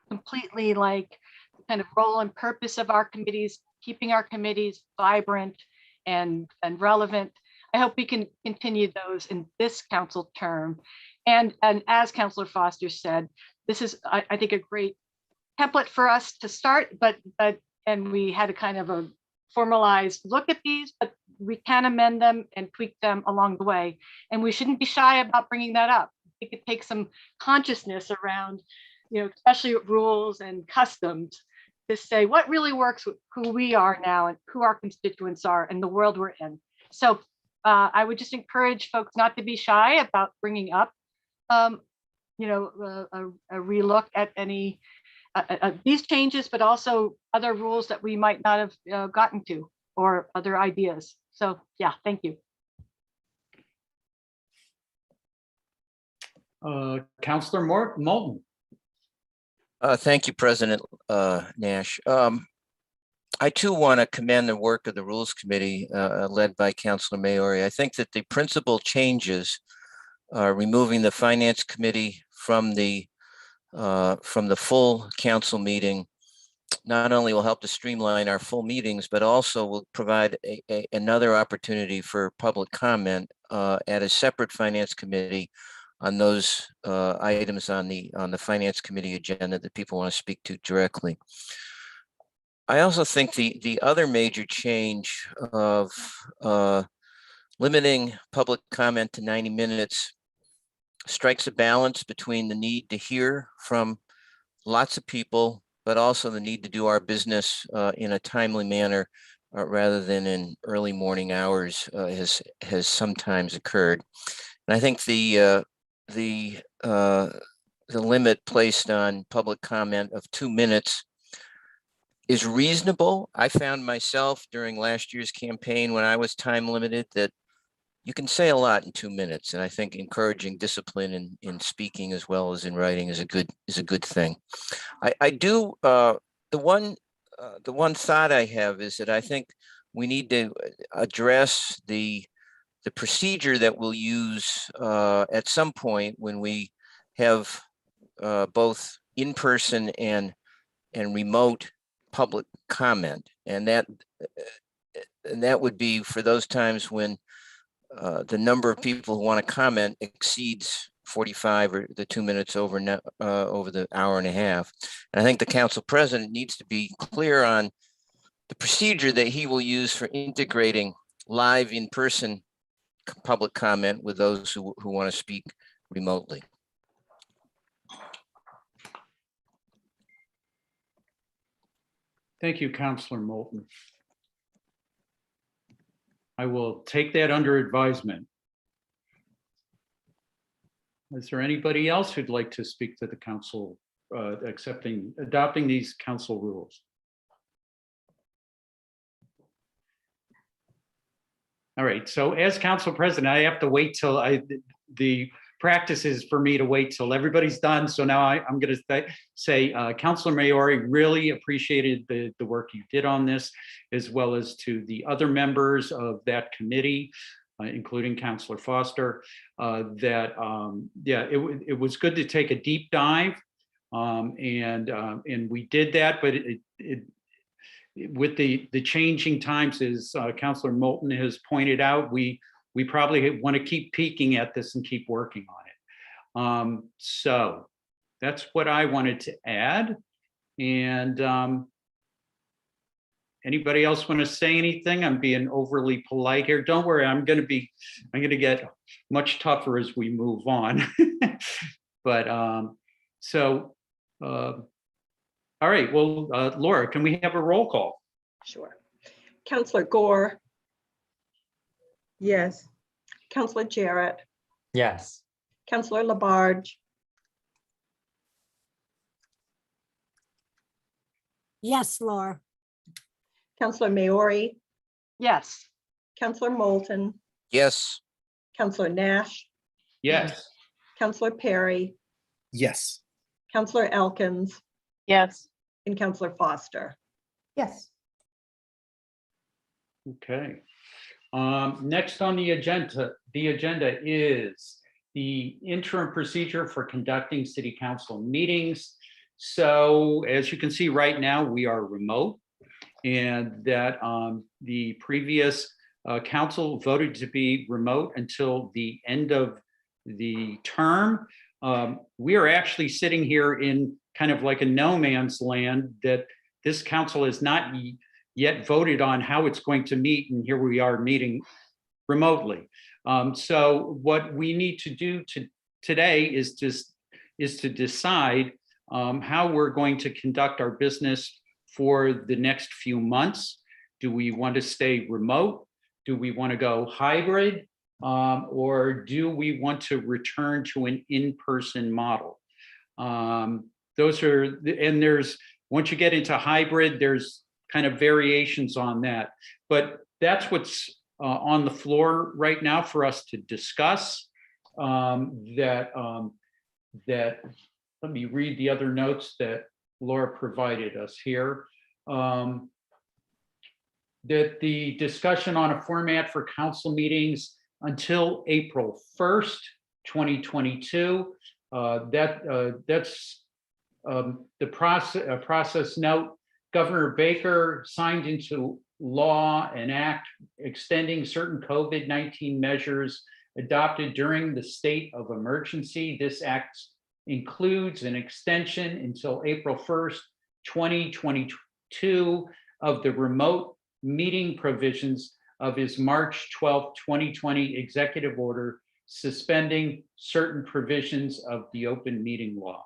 completely, like the kind of role and purpose of our committees, keeping our committees vibrant and relevant. I hope we can continue those in this council term. And as Councilor Foster said, this is, I think, a great template for us to start, and we had a kind of a formalized look at these, but we can amend them and tweak them along the way. And we shouldn't be shy about bringing that up. It could take some consciousness around, especially rules and customs, to say what really works with who we are now and who our constituents are and the world we're in. So I would just encourage folks not to be shy about bringing up, a relook at any these changes, but also other rules that we might not have gotten to, or other ideas. So yeah, thank you. Councilor Moulton. Thank you, President Nash. I too want to commend the work of the Rules Committee led by Councilor Maori. I think that the principal changes, removing the Finance Committee from the full council meeting, not only will help to streamline our full meetings, but also will provide another opportunity for public comment at a separate Finance Committee on those items on the Finance Committee agenda that people want to speak to directly. I also think the other major change of limiting public comment to 90 minutes strikes a balance between the need to hear from lots of people, but also the need to do our business in a timely manner rather than in early morning hours has sometimes occurred. And I think the limit placed on public comment of 2 minutes is reasonable. I found myself during last year's campaign, when I was time limited, that you can say a lot in 2 minutes, and I think encouraging discipline in speaking as well as in writing is a good thing. I do the one thought I have is that I think we need to address the procedure that we'll use at some point when we have both in-person and remote public comment, and that would be for those times when the number of people who want to comment exceeds 45 or the 2 minutes over the hour and a half. And I think the council president needs to be clear on the procedure that he will use for integrating live in-person public comment with those who want to speak remotely. Thank you, Councilor Moulton. I will take that under advisement. Is there anybody else who'd like to speak to the council adopting these council rules? All right, so as council president, I have to wait till the practice is for me to wait till everybody's done. So now I'm going to say, Councilor Maori, really appreciated the work you did on this, as well as to the other members of that committee, including Councilor Foster, it was good to take a deep dive. And we did that, but with the changing times, as Councilor Moulton has pointed out, we probably want to keep peeking at this and keep working on it. So that's what I wanted to add. And anybody else want to say anything? I'm being overly polite here. Don't worry, I'm going to get much tougher as we move on. But all right, well, Laura, can we have a roll call? Sure. Counselor Gore, Yes. Counselor Jarrett, Yes. Counselor Labarge, Yes, Laura. Counselor Maori, Yes. Counselor Moulton, Yes. Counselor Nash, Yes. Counselor Perry, Yes. Counselor Elkins, Yes. and Counselor Foster. Yes. Okay. Next on the agenda is the interim procedure for conducting city council meetings. So as you can see right now, we are remote, and that the previous council voted to be remote until the end of the term. We are actually sitting here in kind of like a no man's land, that this council has not yet voted on how it's going to meet, and here we are meeting remotely. So what we need to do today is to decide how we're going to conduct our business for the next few months. Do we want to stay remote? Do we want to go hybrid? Or do we want to return to an in-person model? Those are, and there's, once you get into hybrid, there's kind of variations on that. But that's what's on the floor right now for us to discuss. That let me read the other notes that Laura provided us here. That the discussion on a format for council meetings until April 1st, 2022. That's the process note. Governor Baker signed into law an act extending certain COVID-19 measures adopted during the state of emergency. This act includes an extension until April 1st, 2022 of the remote meeting provisions of his March 12th, 2020 executive order suspending certain provisions of the open meeting law.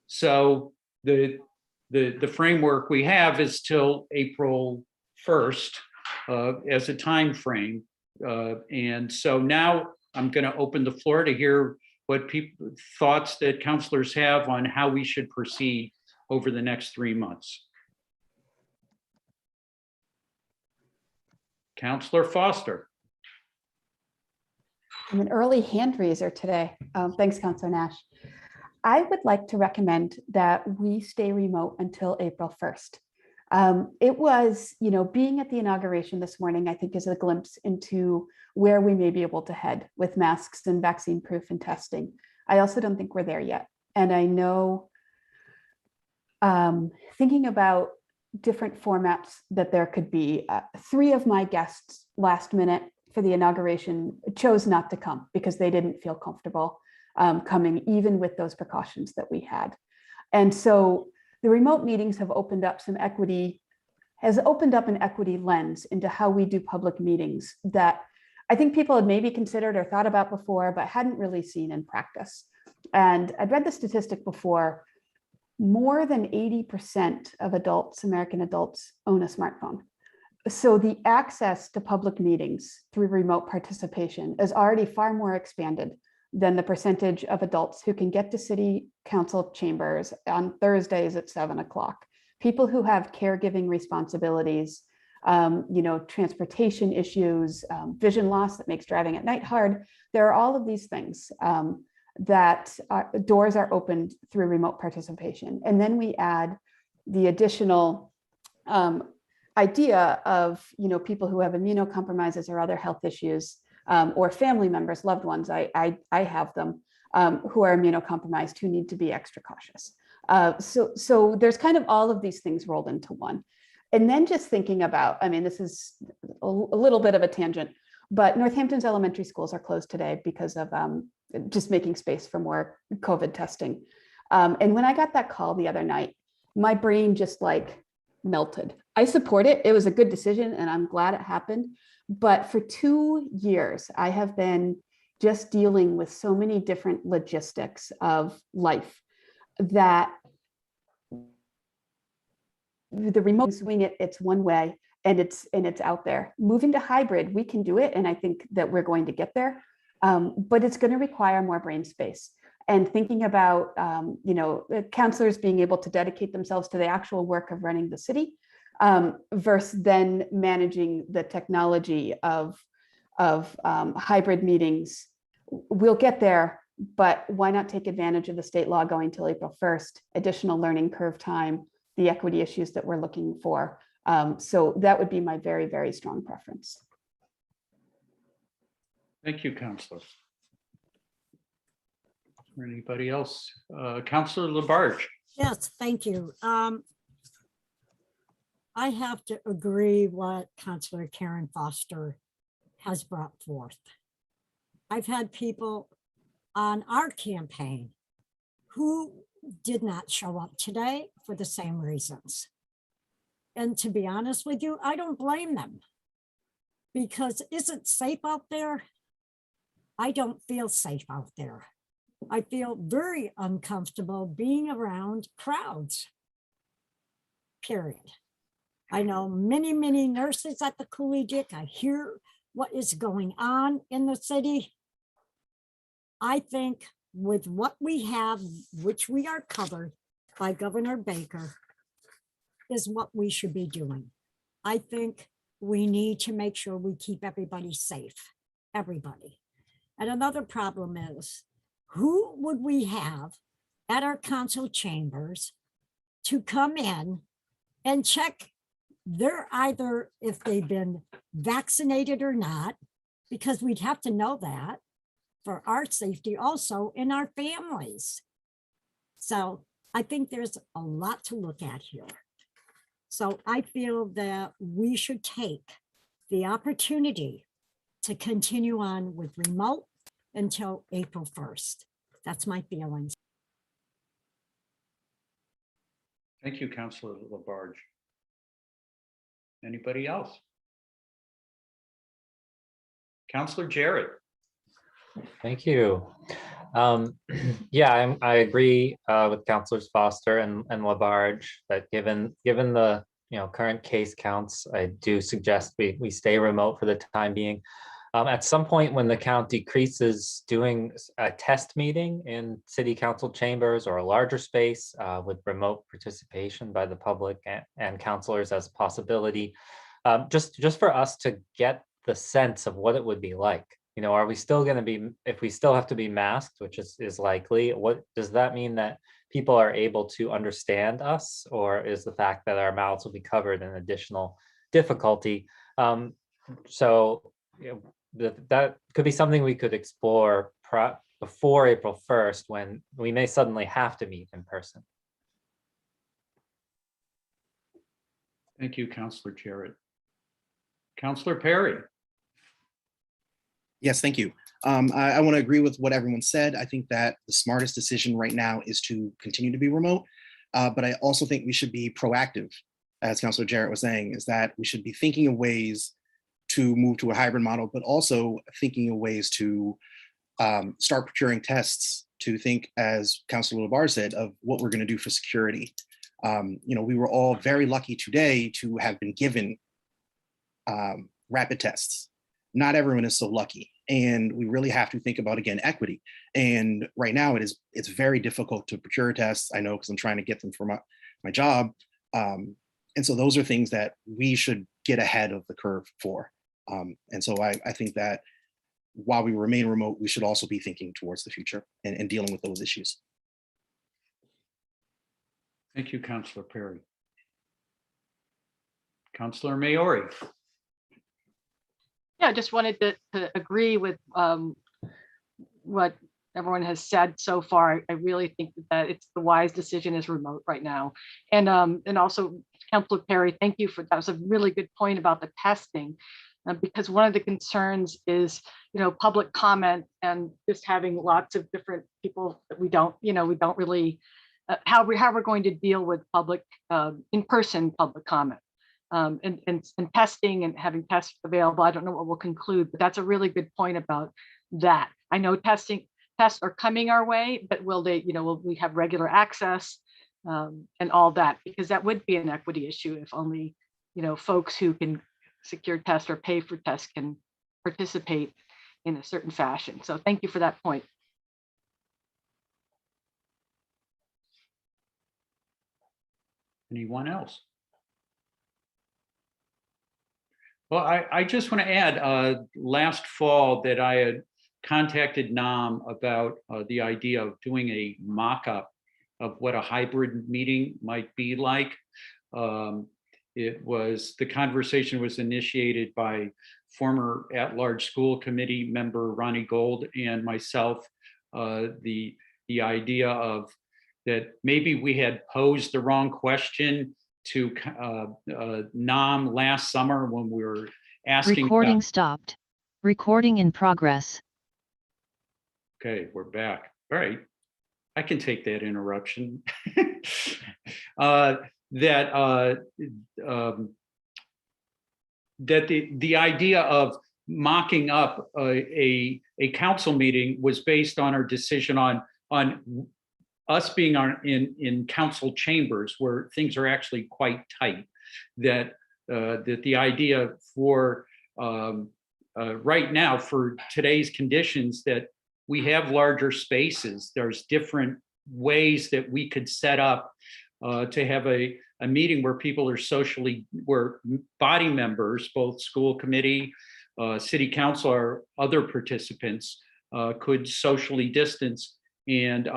So the framework we have is till April 1st as a time frame. And so now I'm going to open the floor to hear what thoughts that councilors have on how we should proceed over the next 3 months. Councilor Foster. I'm an early hand raiser today. Thanks, Councilor Nash. I would like to recommend that we stay remote until April 1st. It was, being at the inauguration this morning, I think is a glimpse into where we may be able to head with masks and vaccine proof and testing. I also don't think we're there yet. And I know thinking about different formats that there could be, 3 of my guests last minute for the inauguration chose not to come because they didn't feel comfortable coming, even with those precautions that we had. And so the remote meetings have opened up an equity lens into how we do public meetings that I think people had maybe considered or thought about before, but hadn't really seen in practice. And I'd read the statistic before, more than 80% of adults, American adults, own a smartphone. So the access to public meetings through remote participation is already far more expanded than the percentage of adults who can get to city council chambers on Thursdays at 7 o'clock. People who have caregiving responsibilities, transportation issues, vision loss that makes driving at night hard. There are all of these things that doors are opened through remote participation. And then we add the additional idea of, people who have immunocompromises or other health issues, or family members, loved ones, I have them, who are immunocompromised, who need to be extra cautious. So there's kind of all of these things rolled into one. And then just thinking about, this is a little bit of a tangent, but Northampton's elementary schools are closed today because of just making space for more COVID testing. And when I got that call the other night, my brain just like melted. I support it. It was a good decision and I'm glad it happened. But for 2 years, I have been just dealing with so many different logistics of life that the remote swing it's one way and it's out there. Moving to hybrid, we can do it. And I think that we're going to get there. But it's going to require more brain space. And thinking about, counselors being able to dedicate themselves to the actual work of running the city versus then managing the technology of hybrid meetings. We'll get there, but why not take advantage of the state law going till April 1st, additional learning curve time, the equity issues that we're looking for. So that would be my very, very strong preference. Thank you, Counselor. Anybody else? Counselor Labarge. Yes, thank you. I have to agree what Councilor Karen Foster has brought forth. I've had people on our campaign who did not show up today for the same reasons. And to be honest with you, I don't blame them, because is it safe out there? I don't feel safe out there. I feel very uncomfortable being around crowds, period. I know many, many nurses at the collegiate. I hear what is going on in the city. I think with what we have, which we are covered by Governor Baker, is what we should be doing. I think we need to make sure we keep everybody safe, everybody. And another problem is, who would we have at our council chambers to come in and check they're either if they've been vaccinated or not, because we'd have to know that for our safety also in our families. So I think there's a lot to look at here. So I feel that we should take the opportunity to continue on with remote until April 1st. That's my feelings. Thank you, Councilor Labarge. Anybody else? Councilor Jarrett. Thank you. Yeah, I agree with Councilors Foster and Labarge that given the current case counts, I do suggest we stay remote for the time being. At some point when the count decreases, doing a test meeting in city council chambers or a larger space with remote participation by the public and councilors as a possibility, just for us to get the sense of what it would be like. Are we still going to be, if we still have to be masked, which is likely, what does that mean, that people are able to understand us, or is the fact that our mouths will be covered an additional difficulty? So that could be something we could explore before April 1st, when we may suddenly have to meet in person. Thank you, Councilor Jarrett. Councilor Perry. Yes, thank you. I want to agree with what everyone said. I think that the smartest decision right now is to continue to be remote. But I also think we should be proactive, as Councilor Jarrett was saying, is that we should be thinking of ways to move to a hybrid model, but also thinking of ways to start procuring tests, to think, as Councilor Labarge said, of what we're going to do for security. We were all very lucky today to have been given rapid tests. Not everyone is so lucky, and we really have to think about, again, equity. And right now it's very difficult to procure tests. I know, because I'm trying to get them for my job. And so those are things that we should get ahead of the curve for. And so I think that while we remain remote, we should also be thinking towards the future and dealing with those issues. Thank you, Councilor Perry. Councilor Maori. Yeah, I just wanted to agree with what everyone has said so far. I really think that it's the wise decision is remote right now. And also, Councilor Perry, thank you for that. Was a really good point about the testing, because one of the concerns is, public comment and just having lots of different people that we don't really how we're going to deal with public, in-person public comment. And testing and having tests available. I don't know what we'll conclude, but that's a really good point about that. I know tests are coming our way, but will they, will we have regular access and all that? Because that would be an equity issue if only, folks who can secure tests or pay for tests can participate in a certain fashion. So thank you for that point. Anyone else? Well, I just want to add, last fall that I had contacted NAM about the idea of doing a mock-up of what a hybrid meeting might be like. The conversation was initiated by former at-large school committee member Ronnie Gold and myself. The idea of that maybe we had posed the wrong question to NAM last summer when we were asking. Recording stopped. Recording in progress. Okay, we're back. All right, I can take that interruption. That the idea of mocking up a council meeting was based on our decision on us being in council chambers where things are actually quite tight. That the idea for right now for today's conditions that we have larger spaces. There's different ways that we could set up to have a meeting where people are where body members, both school committee, city council, or other participants could socially distance and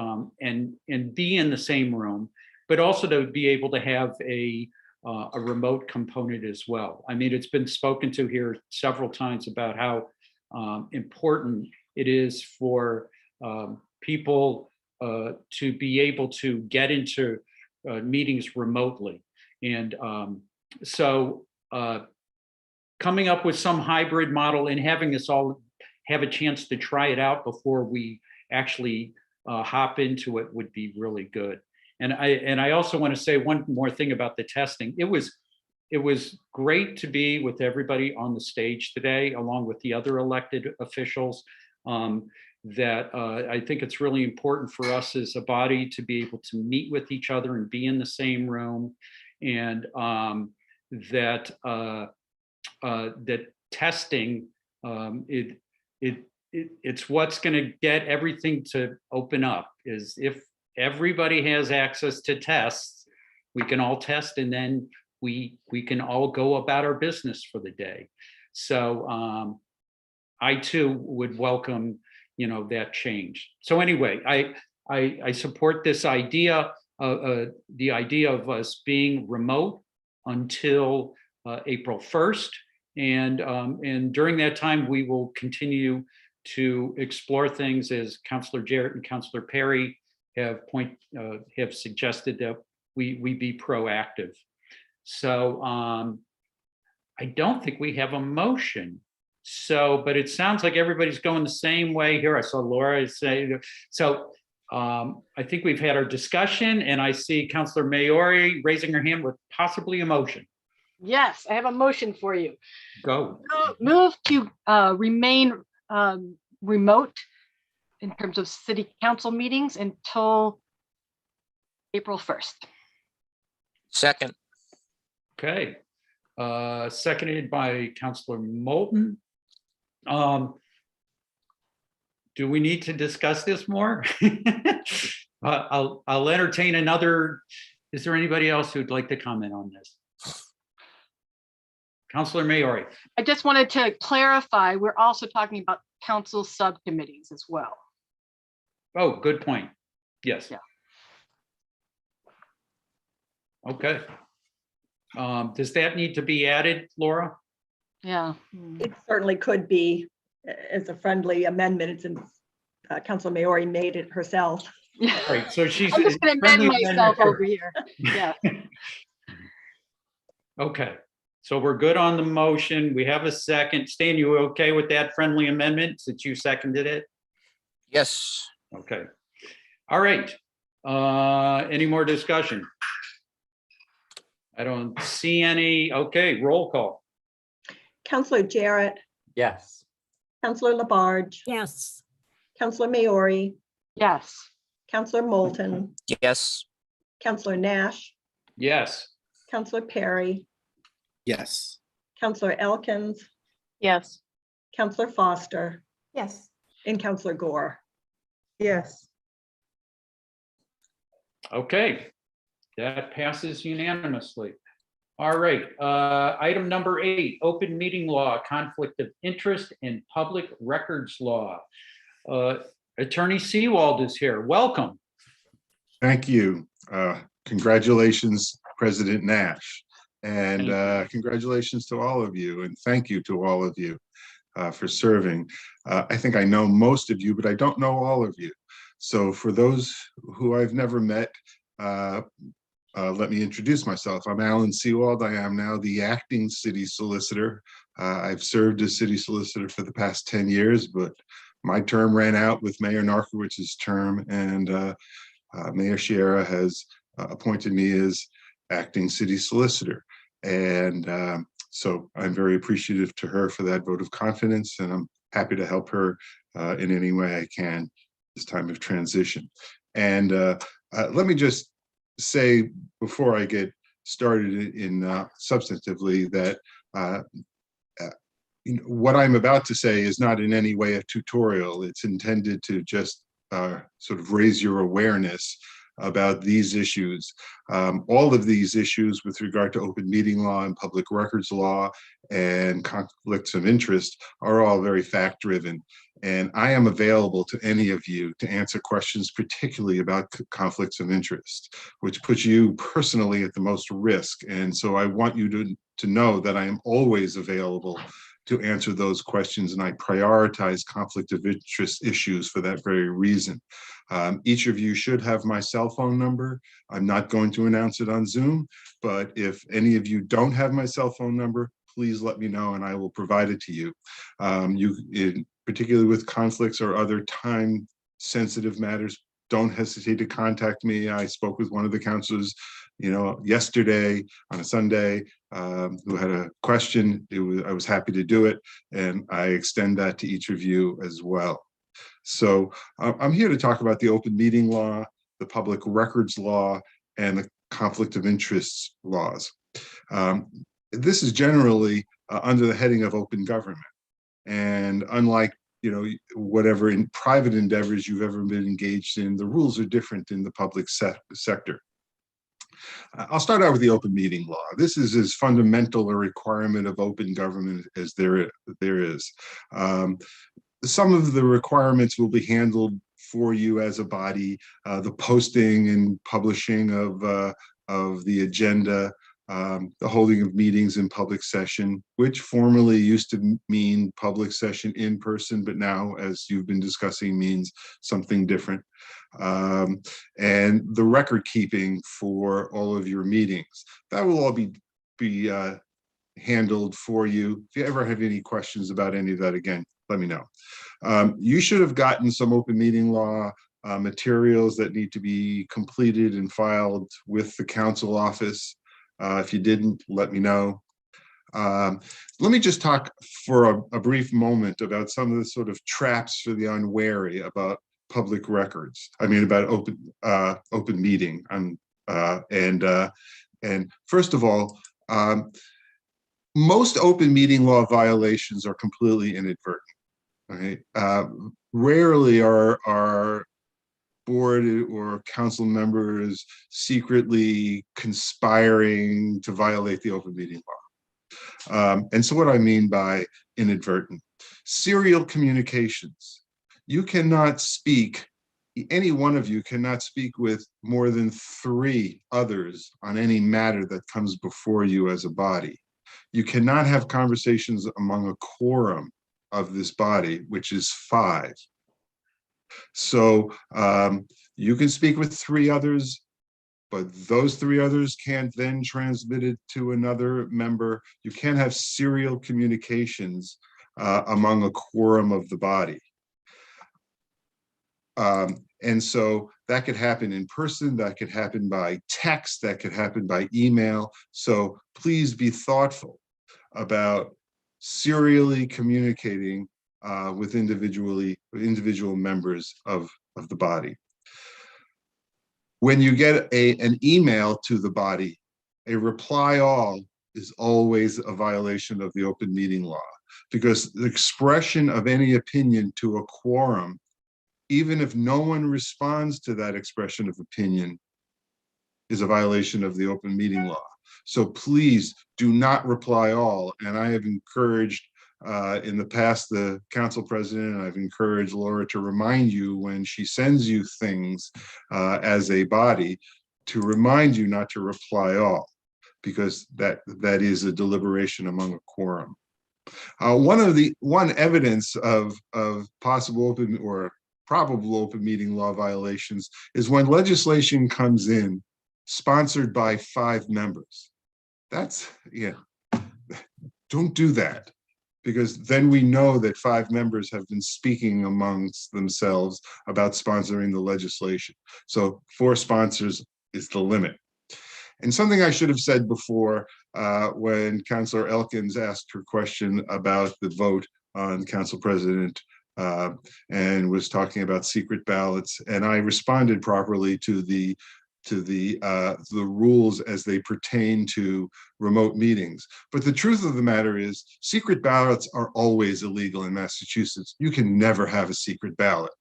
be in the same room, but also to be able to have a remote component as well. I mean, it's been spoken to here several times about how important it is for people to be able to get into meetings remotely. And so coming up with some hybrid model and having us all have a chance to try it out before we actually hop into it would be really good. And I also want to say one more thing about the testing. It was great to be with everybody on the stage today, along with the other elected officials. I think it's really important for us as a body to be able to meet with each other and be in the same room, and that testing it's what's going to get everything to open up. Is if everybody has access to tests, we can all test, and then we can all go about our business for the day. So I too would welcome that change. So anyway, I support this idea, the idea of us being remote until April 1st, and during that time we will continue to explore things as Councilor Jarrett and Councilor Perry have suggested that we be proactive. So I don't think we have a motion. So, but it sounds like everybody's going the same way here. I saw Laura say, so I think we've had our discussion, and I see Councilor Maori raising her hand with possibly a motion. Yes, I have a motion for you. Go. Move to remain remote in terms of city council meetings until April 1st. Second. Okay. Seconded by Councilor Moulton. Do we need to discuss this more? I'll entertain another. Is there anybody else who'd like to comment on this? Councilor Maori. I just wanted to clarify, we're also talking about council subcommittees as well. Oh, good point. Yes. Yeah. Okay. Does that need to be added, Laura? Yeah. It certainly could be as a friendly amendment since Councilor Maori made it herself. Right. So she's. I'm just going to amend myself over here. Yeah. Okay. So we're good on the motion. We have a second. Stan, you okay with that friendly amendment since you seconded it? Yes. Okay. All right. Any more discussion? I don't see any. Okay, roll call. Counselor Jarrett, Yes. Counselor Labarge, Yes. Counselor Maori, Yes. Counselor Moulton, Yes. Counselor Nash, Yes. Counselor Perry, Yes. Counselor Elkins, Yes. Counselor Foster, Yes. and Counselor Gore. Yes. Okay, that passes unanimously. All right, item number 8, open meeting law, conflict of interest and public records law. Attorney Seawald is here. Welcome. Thank you. Congratulations, President Nash. And congratulations to all of you. And thank you to all of you for serving. I think I know most of you, but I don't know all of you. So for those who I've never met, let me introduce myself. I'm Alan Seawald. I am now the acting city solicitor. I've served as city solicitor for the past 10 years, but my term ran out with Mayor Narkowicz's term, and Mayor Sciarra has appointed me as acting city solicitor. And so I'm very appreciative to her for that vote of confidence, and I'm happy to help her in any way I can this time of transition. And let me just say before I get started in substantively that what I'm about to say is not in any way a tutorial. It's intended to just sort of raise your awareness about these issues. All of these issues with regard to open meeting law and public records law and conflicts of interest are all very fact-driven. And I am available to any of you to answer questions, particularly about conflicts of interest, which puts you personally at the most risk. And so I want you to know that I am always available to answer those questions, and I prioritize conflict of interest issues for that very reason. Each of you should have my cell phone number. I'm not going to announce it on Zoom, but if any of you don't have my cell phone number, please let me know and I will provide it to you. Particularly with conflicts or other time-sensitive matters, don't hesitate to contact me. I spoke with one of the counselors, yesterday on a Sunday, who had a question. I was happy to do it, and I extend that to each of you as well. So I'm here to talk about the open meeting law, the public records law, and the conflict of interests laws. This is generally under the heading of open government. And unlike whatever in private endeavors you've ever been engaged in, the rules are different in the public sector. I'll start out with the open meeting law. This is as fundamental a requirement of open government as there is. Some of the requirements will be handled for you as a body, the posting and publishing of the agenda, the holding of meetings in public session, which formerly used to mean public session in person, but now, as you've been discussing, means something different. And the record keeping for all of your meetings. That will all be handled for you. If you ever have any questions about any of that, again, let me know. You should have gotten some open meeting law materials that need to be completed and filed with the council office. If you didn't, let me know. Let me just talk for a brief moment about some of the sort of traps for the unwary about public records. I mean, about open meeting. And first of all, most open meeting law violations are completely inadvertent. Right? Rarely are board or council members secretly conspiring to violate the open meeting law. And so what I mean by inadvertent, serial communications. You cannot speak, any one of you cannot speak with more than 3 others on any matter that comes before you as a body. You cannot have conversations among a quorum of this body, which is 5. So you can speak with 3 others, but those 3 others can't then transmit it to another member. You can't have serial communications among a quorum of the body. And so that could happen in person, that could happen by text, that could happen by email. So please be thoughtful about serially communicating with individual members of the body. When you get an email to the body, a reply all is always a violation of the open meeting law, because the expression of any opinion to a quorum, even if no one responds to that expression of opinion, is a violation of the open meeting law. So please do not reply all. And I have encouraged in the past the council president, and I've encouraged Laura to remind you when she sends you things as a body, to remind you not to reply all, because that is a deliberation among a quorum. One evidence of possible open or probable open meeting law violations is when legislation comes in sponsored by 5 members. That's, yeah, don't do that, because then we know that 5 members have been speaking amongst themselves about sponsoring the legislation. So 4 sponsors is the limit. And something I should have said before when Councillor Elkins asked her question about the vote on Council President and was talking about secret ballots, and I responded properly to the rules as they pertain to remote meetings. But the truth of the matter is, secret ballots are always illegal in Massachusetts. You can never have a secret ballot.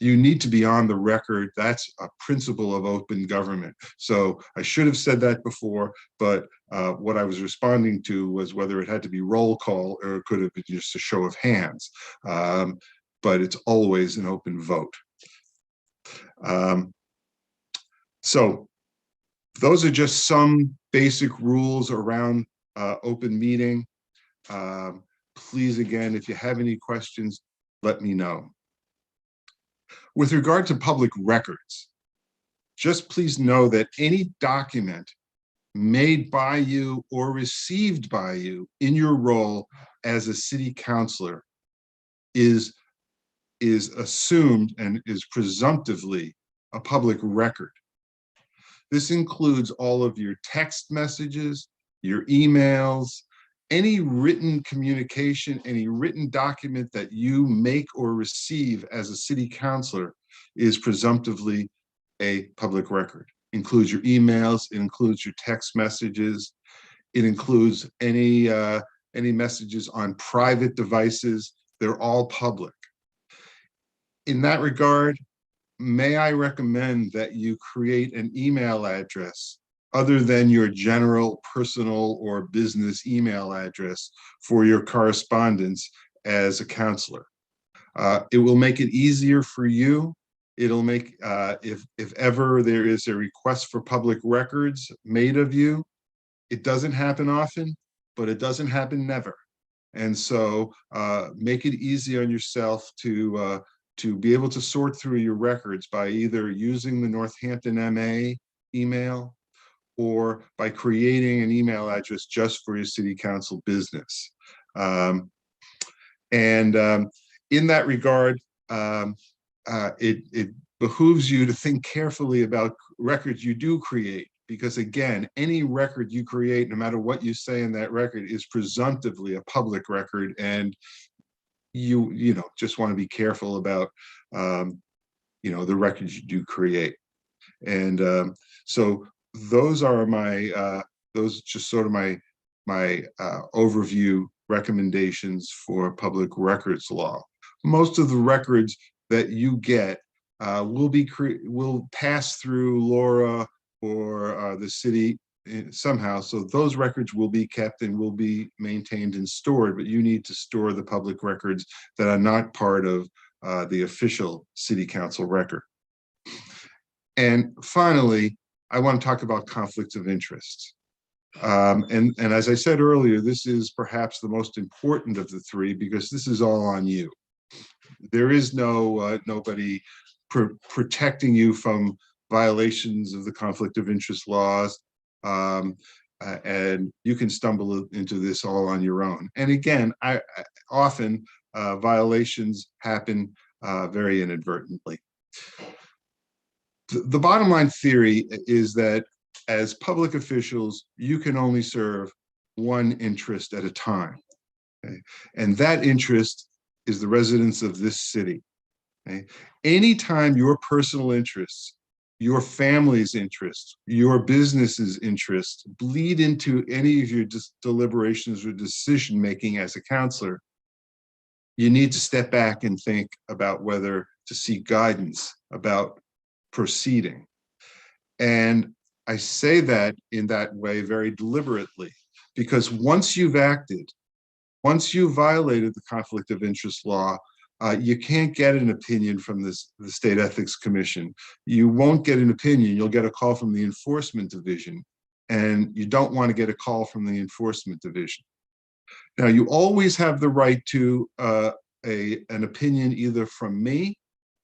You need to be on the record. That's a principle of open government. So I should have said that before, but what I was responding to was whether it had to be roll call or it could have been just a show of hands. But it's always an open vote. So those are just some basic rules around open meeting. Please, again, if you have any questions, let me know. With regard to public records, just please know that any document made by you or received by you in your role as a city councilor is assumed and is presumptively a public record. This includes all of your text messages, your emails, any written communication, any written document that you make or receive as a city councilor is presumptively a public record. It includes your emails, it includes your text messages, it includes any messages on private devices. They're all public. In that regard, may I recommend that you create an email address other than your general personal or business email address for your correspondence as a counselor. It will make it easier for you. It'll make, if ever there is a request for public records made of you, it doesn't happen often, but it doesn't happen never. And so make it easy on yourself to be able to sort through your records by either using the Northampton MA email or by creating an email address just for your city council business. In that regard, it behooves you to think carefully about records you do create, because again, any record you create, no matter what you say in that record, is presumptively a public record, and you know, just want to be careful about you know, the records you do create. And so those are my those just sort of my overview recommendations for public records law. Most of the records that you get will pass through Laura or the city somehow, so those records will be kept and will be maintained and stored, but you need to store the public records that are not part of the official city council record. And finally, I want to talk about conflicts of interest. And as I said earlier, this is perhaps the most important of the 3, because this is all on you. There is nobody protecting you from violations of the conflict of interest laws. And you can stumble into this all on your own. And again, often violations happen very inadvertently. The bottom line theory is that as public officials, you can only serve one interest at a time. Okay? And that interest is the residents of this city. Okay? Anytime your personal interests, your family's interests, your business's interests bleed into any of your deliberations or decision-making as a counselor, you need to step back and think about whether to seek guidance about proceeding. And I say that in that way very deliberately, because once you've acted, once you violated the conflict of interest law, you can't get an opinion from the State Ethics Commission. You won't get an opinion. You'll get a call from the Enforcement Division, and you don't want to get a call from the Enforcement Division. Now, you always have the right to an opinion either from me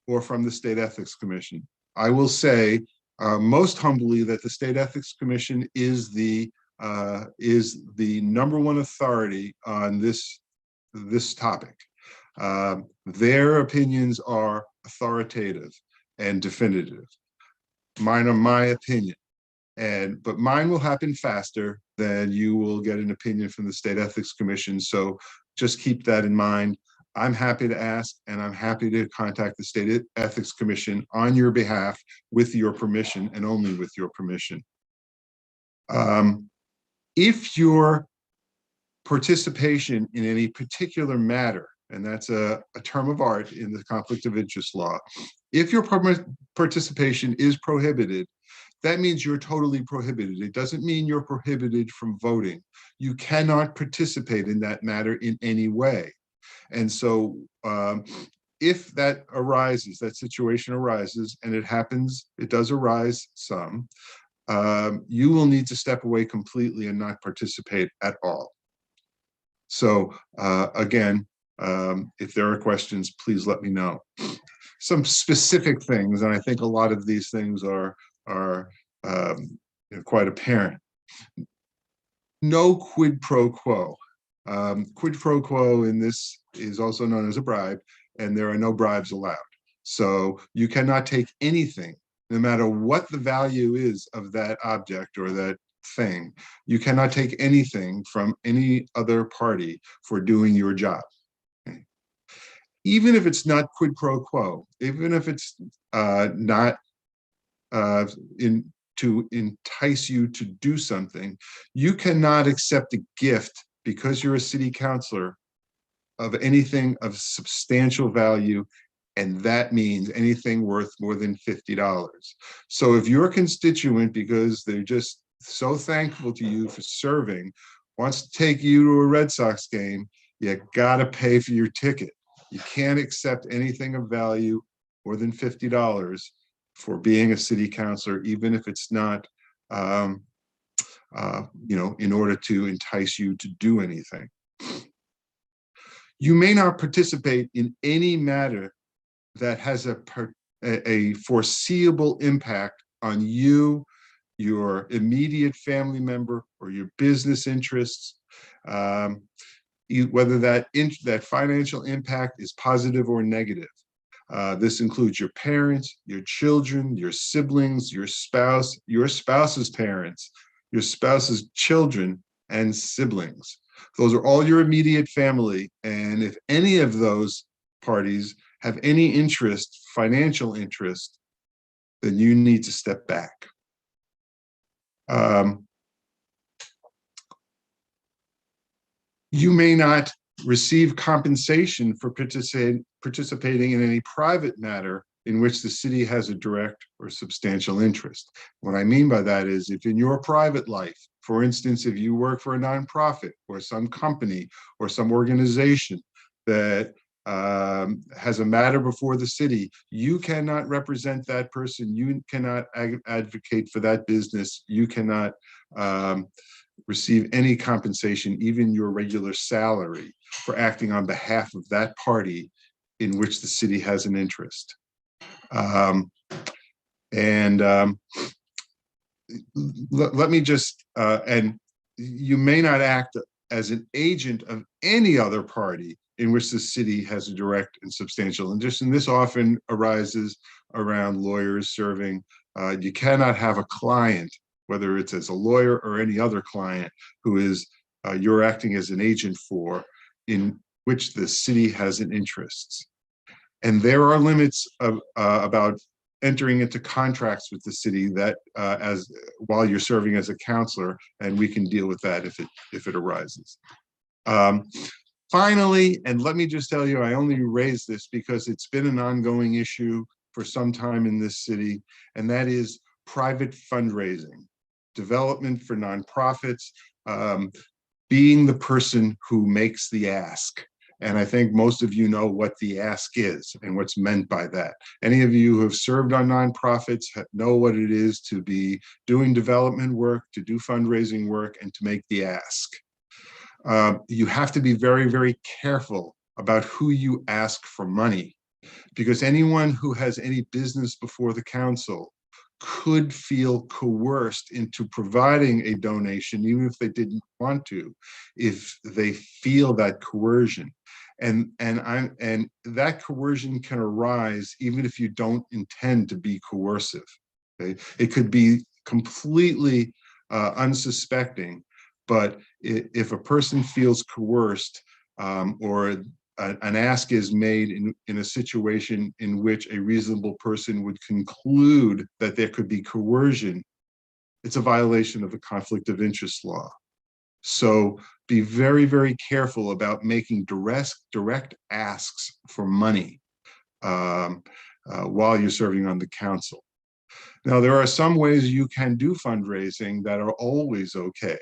or from the State Ethics Commission. I will say most humbly that the State Ethics Commission is the #1 authority on this topic. Their opinions are authoritative and definitive. Mine are my opinion, but mine will happen faster than you will get an opinion from the State Ethics Commission. So just keep that in mind. I'm happy to ask, and I'm happy to contact the State Ethics Commission on your behalf with your permission and only with your permission. If your participation in any particular matter, and that's a term of art in the conflict of interest law, if your participation is prohibited, that means you're totally prohibited. It doesn't mean you're prohibited from voting. You cannot participate in that matter in any way. And so if that arises, that situation arises, and it happens, it does arise some, you will need to step away completely and not participate at all. So again, if there are questions, please let me know. Some specific things, and I think a lot of these things are quite apparent. No quid pro quo. Quid pro quo in this is also known as a bribe, and there are no bribes allowed. So you cannot take anything, no matter what the value is of that object or that thing. You cannot take anything from any other party for doing your job. Okay? Even if it's not quid pro quo, even if it's not to entice you to do something, you cannot accept a gift because you're a city councilor of anything of substantial value, and that means anything worth more than $50. So if your constituent, because they're just so thankful to you for serving, wants to take you to a Red Sox game, you gotta pay for your ticket. You can't accept anything of value more than $50 for being a city councilor, even if it's not in order to entice you to do anything. You may not participate in any matter that has a foreseeable impact on you, your immediate family member, or your business interests, whether that financial impact is positive or negative. This includes your parents, your children, your siblings, your spouse, your spouse's parents, your spouse's children and siblings. Those are all your immediate family. And if any of those parties have any interest, financial interest, then you need to step back. You may not receive compensation for participating in any private matter in which the city has a direct or substantial interest. What I mean by that is, if in your private life, for instance, if you work for a nonprofit or some company or some organization that has a matter before the city, you cannot represent that person, you cannot advocate for that business, you cannot receive any compensation, even your regular salary, for acting on behalf of that party in which the city has an interest. Let me just, and you may not act as an agent of any other party in which the city has a direct and substantial interest. And this often arises around lawyers serving. You cannot have a client, whether it's as a lawyer or any other client, who is you're acting as an agent for, in which the city has an interest. And there are limits about entering into contracts with the city that while you're serving as a counselor, and we can deal with that if it arises. Finally, and let me just tell you, I only raised this because it's been an ongoing issue for some time in this city, and that is private fundraising, development for nonprofits, being the person who makes the ask. And I think most of you know what the ask is and what's meant by that. Any of you who have served on nonprofits know what it is to be doing development work, to do fundraising work, and to make the ask. You have to be very, very careful about who you ask for money, because anyone who has any business before the council could feel coerced into providing a donation, even if they didn't want to, if they feel that coercion. And that coercion can arise even if you don't intend to be coercive. Okay? It could be completely unsuspecting, but if a person feels coerced, or an ask is made in a situation in which a reasonable person would conclude that there could be coercion, it's a violation of the conflict of interest law. So be very, very careful about making direct asks for money while you're serving on the council. Now, there are some ways you can do fundraising that are always okay.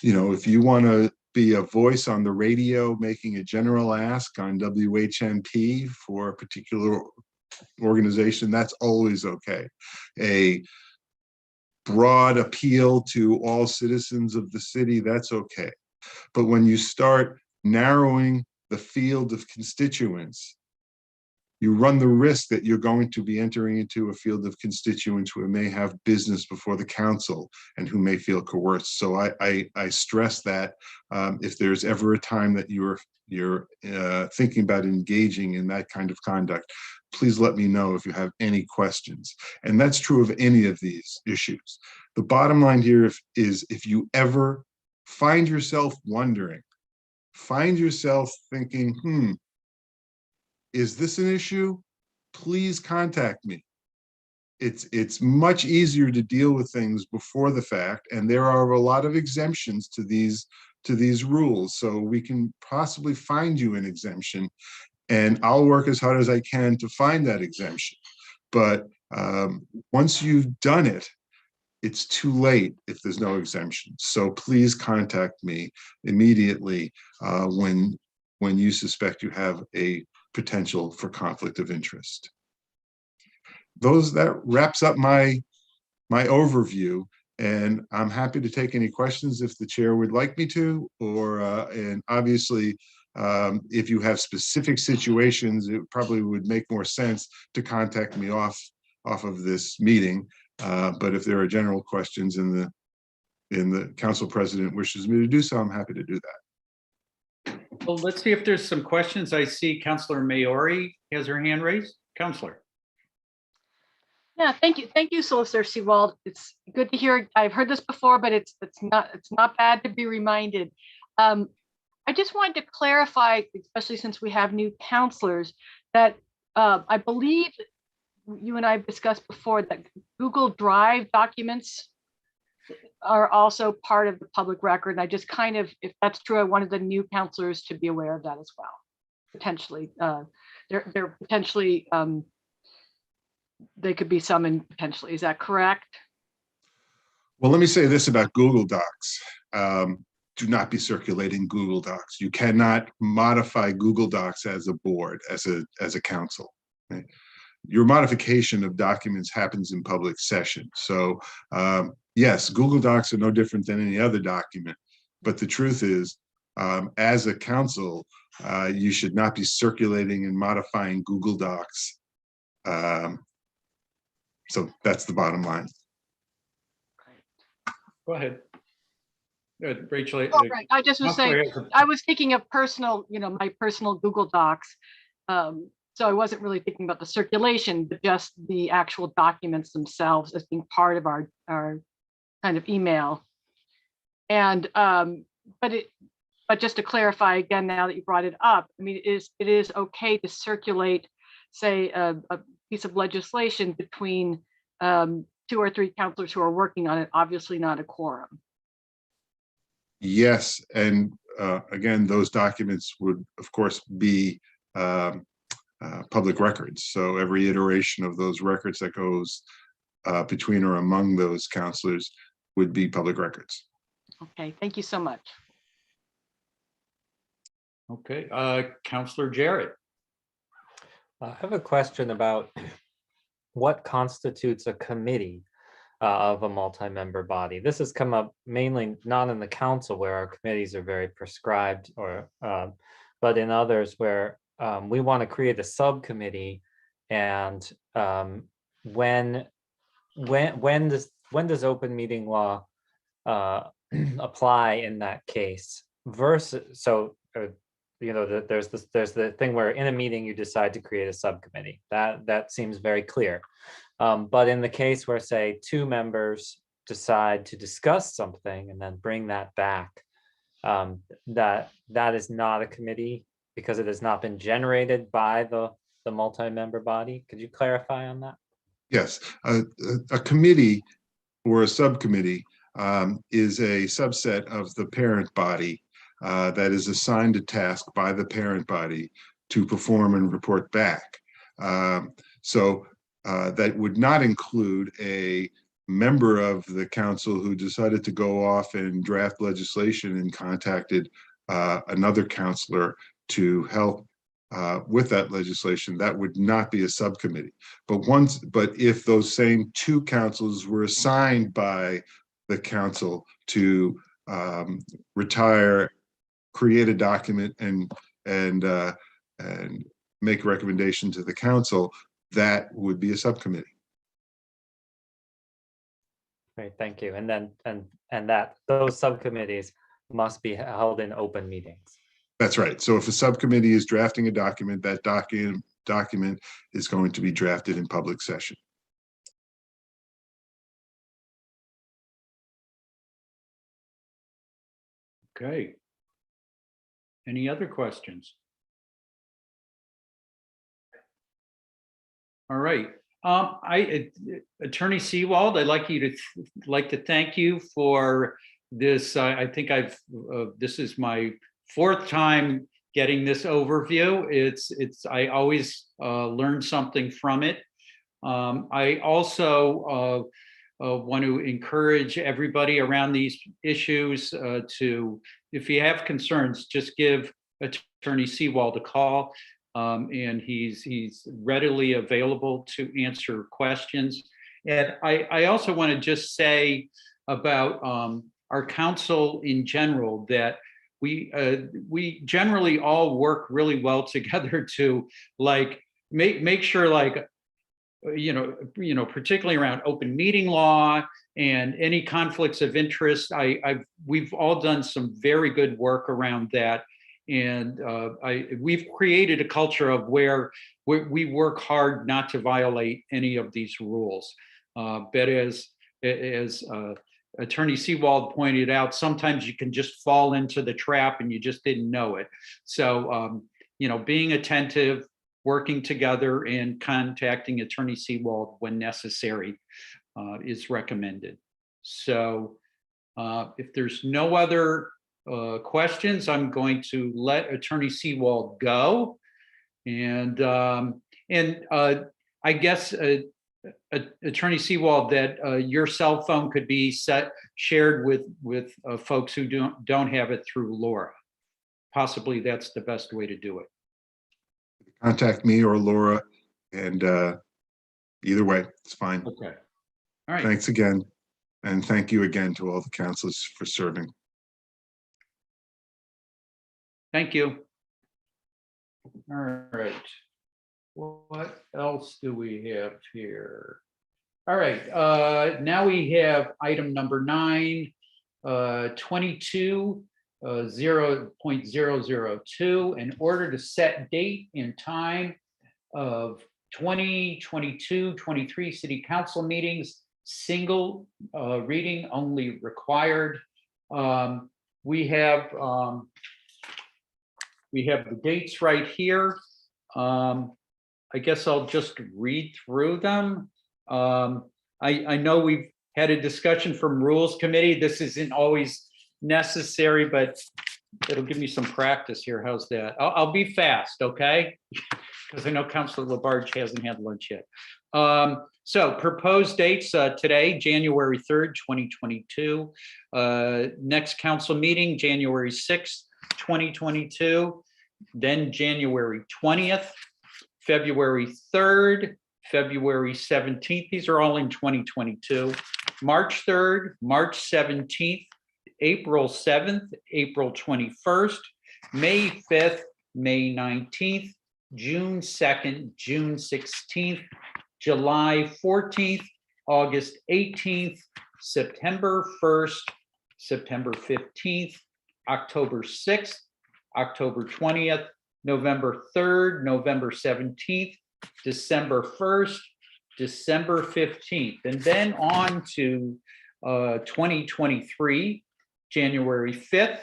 You know, if you want to be a voice on the radio making a general ask on WHMP for a particular organization, that's always okay. A broad appeal to all citizens of the city, that's okay. But when you start narrowing the field of constituents, you run the risk that you're going to be entering into a field of constituents who may have business before the council and who may feel coerced. So I stress that if there's ever a time that you're thinking about engaging in that kind of conduct, please let me know if you have any questions. And that's true of any of these issues. The bottom line here is if you ever find yourself wondering, find yourself thinking, is this an issue? Please contact me. It's much easier to deal with things before the fact, and there are a lot of exemptions to these rules. So we can possibly find you an exemption, and I'll work as hard as I can to find that exemption. But once you've done it, it's too late if there's no exemption. So please contact me immediately when you suspect you have a potential for conflict of interest. That wraps up my overview, and I'm happy to take any questions if the chair would like me to, or and obviously if you have specific situations, it probably would make more sense to contact me off of this meeting. But if there are general questions and the council president wishes me to do so, I'm happy to do that. Well, let's see if there's some questions. I see Councilor Maori has her hand raised. Councilor. Yeah, thank you, Solicitor Seawald. It's good to hear. I've heard this before, but it's not bad to be reminded. I just wanted to clarify, especially since we have new counselors, that I believe you and I have discussed before that Google Drive documents are also part of the public record. And I just kind of, if that's true, I wanted the new counselors to be aware of that as well. Potentially, they're potentially, they could be summoned potentially. Is that correct? Well, let me say this about Google Docs. Do not be circulating Google Docs. You cannot modify Google Docs as a board, as a council. Right? Your modification of documents happens in public session. So yes, Google Docs are no different than any other document. But the truth is, as a council, you should not be circulating and modifying Google Docs. So that's the bottom line. Go ahead. Good, Rachel. Oh, right. I just was saying, I was thinking of personal, my personal Google Docs. So I wasn't really thinking about the circulation, but just the actual documents themselves as being part of our kind of email. And but just to clarify again, now that you brought it up, I mean, it is okay to circulate, say, a piece of legislation between 2 or 3 counselors who are working on it, obviously not a quorum. Yes, and again, those documents would, of course, be public records. So every iteration of those records that goes between or among those counselors would be public records. Okay, thank you so much. Okay, Counselor Jarrett. I have a question about what constitutes a committee of a multi-member body. This has come up mainly not in the council where our committees are very prescribed, or but in others where we want to create a subcommittee, and when does open meeting law apply in that case? Versus, so you know, there's the thing where in a meeting you decide to create a subcommittee. That seems very clear. But in the case where, say, 2 members decide to discuss something and then bring that back, that is not a committee because it has not been generated by the multi-member body. Could you clarify on that? Yes, a committee or a subcommittee is a subset of the parent body that is assigned a task by the parent body to perform and report back. So that would not include a member of the council who decided to go off and draft legislation and contacted another counselor to help with that legislation. That would not be a subcommittee. But if those same 2 councils were assigned by the council to retire, create a document, and make a recommendation to the council, that would be a subcommittee. Great, thank you. And then that those subcommittees must be held in open meetings. That's right. So if a subcommittee is drafting a document, that document is going to be drafted in public session. Okay. Any other questions? All right. Attorney Seawald, I'd like to thank you for this. I think this is my 4th time getting this overview. I always learn something from it. I also want to encourage everybody around these issues to, if you have concerns, just give Attorney Seawald a call. And he's readily available to answer questions. And I also want to just say about our council in general that we generally all work really well together to make sure particularly around open meeting law and any conflicts of interest. We've all done some very good work around that. And we've created a culture of where we work hard not to violate any of these rules. But as Attorney Seawald pointed out, sometimes you can just fall into the trap and you just didn't know it. So, being attentive, working together, and contacting Attorney Seawald when necessary is recommended. So if there's no other questions, I'm going to let Attorney Seawald go. And I guess Attorney Seawald, that your cell phone could be shared with folks who don't have it through Laura. Possibly that's the best way to do it. Contact me or Laura, and either way, it's fine. Okay. All right. Thanks again. And thank you again to all the councilors for serving. Thank you. All right. What else do we have here? All right. Now we have item number 9, 22 0.002, in order to set date and time of 2022-23 city council meetings, single reading only required. We have the dates right here. I guess I'll just read through them. I know we've had a discussion from Rules Committee. This isn't always necessary, but it'll give me some practice here. How's that? I'll be fast, okay? Because I know Councilor Labarge hasn't had lunch yet. So proposed dates today, January 3rd, 2022. Next council meeting, January 6th, 2022. Then January 20th, February 3rd, February 17th. These are all in 2022. March 3rd, March 17th, April 7th, April 21st, May 5th, May 19th, June 2nd, June 16th, July 14th, August 18th, September 1st, September 15th, October 6th, October 20th, November 3rd, November 17th, December 1st, December 15th, and then on to 2023, January 5th,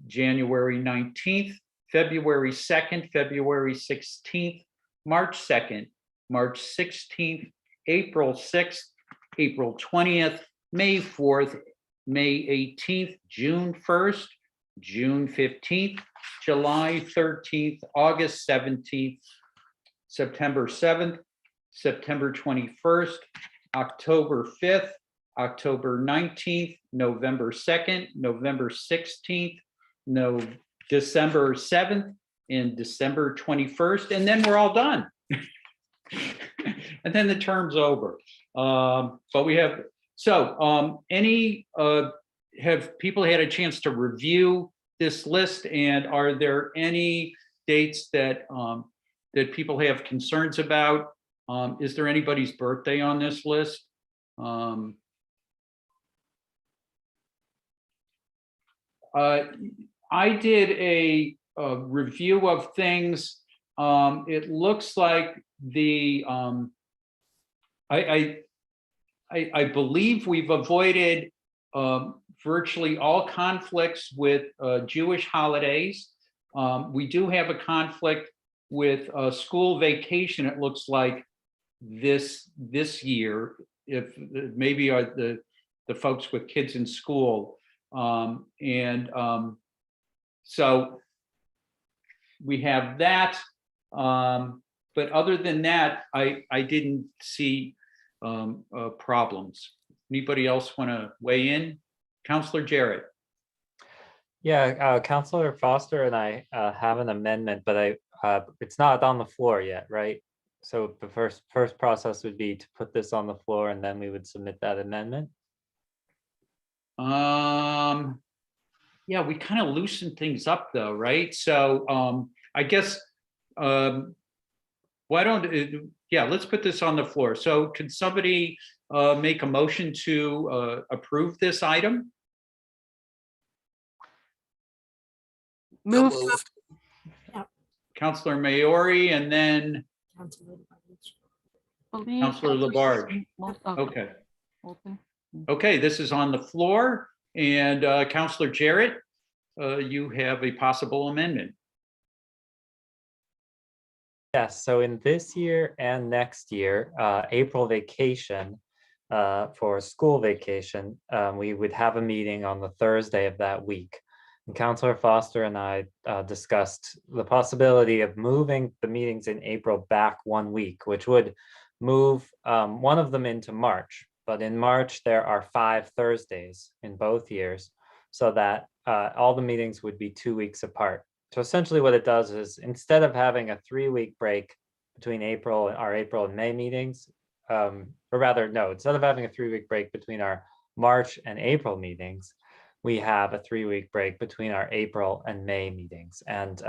January 19th, February 2nd, February 16th, March 2nd, March 16th, April 6th, April 20th, May 4th, May 18th, June 1st, June 15th, July 13th, August 17th, September 7th, September 21st, October 5th, October 19th, November 2nd, November 16th, December 7th, and December 21st, and then we're all done. And then the term's over. But we have, so have people had a chance to review this list, and are there any dates that that people have concerns about? Is there anybody's birthday on this list? I did a review of things. It looks like the I believe we've avoided virtually all conflicts with Jewish holidays. We do have a conflict with school vacation. It looks like this year, if maybe are the folks with kids in school, so we have that. But other than that, I didn't see problems. Anybody else want to weigh in? Councilor Jarrett. Yeah, Councilor Foster and I have an amendment, but it's not on the floor yet, right? So the first process would be to put this on the floor, and then we would submit that amendment. Yeah, we kind of loosened things up though, right? So I guess why don't, yeah, let's put this on the floor. So could somebody make a motion to approve this item? Move. Councilor Maori, and then Councilor Labarge. Okay. Okay, this is on the floor, and Councilor Jarrett, you have a possible amendment. Yes, so in this year and next year, April vacation, for school vacation, we would have a meeting on the Thursday of that week. And Councilor Foster and I discussed the possibility of moving the meetings in April back 1 week, which would move one of them into March. But in March, there are 5 Thursdays in both years, so that all the meetings would be 2 weeks apart. So essentially what it does is, instead of having a 3-week break between our April and May meetings, or rather, no, instead of having a 3-week break between our March and April meetings, we have a 3-week break between our April and May meetings. And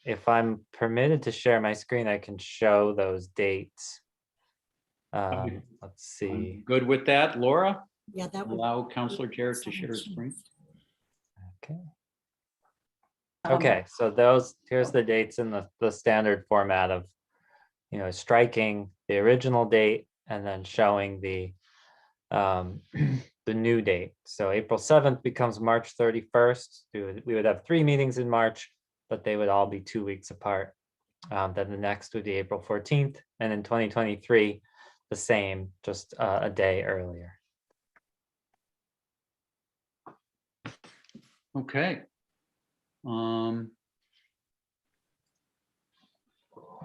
if I'm permitted to share my screen, I can show those dates. Let's see. I'm good with that, Laura? Yeah, that would allow Councilor Jarrett to share his screen. Okay. Okay, so here's the dates in the standard format of, striking the original date and then showing the the new date. So April 7th becomes March 31st. We would have 3 meetings in March, but they would all be 2 weeks apart. Then the next would be April 14th, and in 2023, the same, just a day earlier. Okay.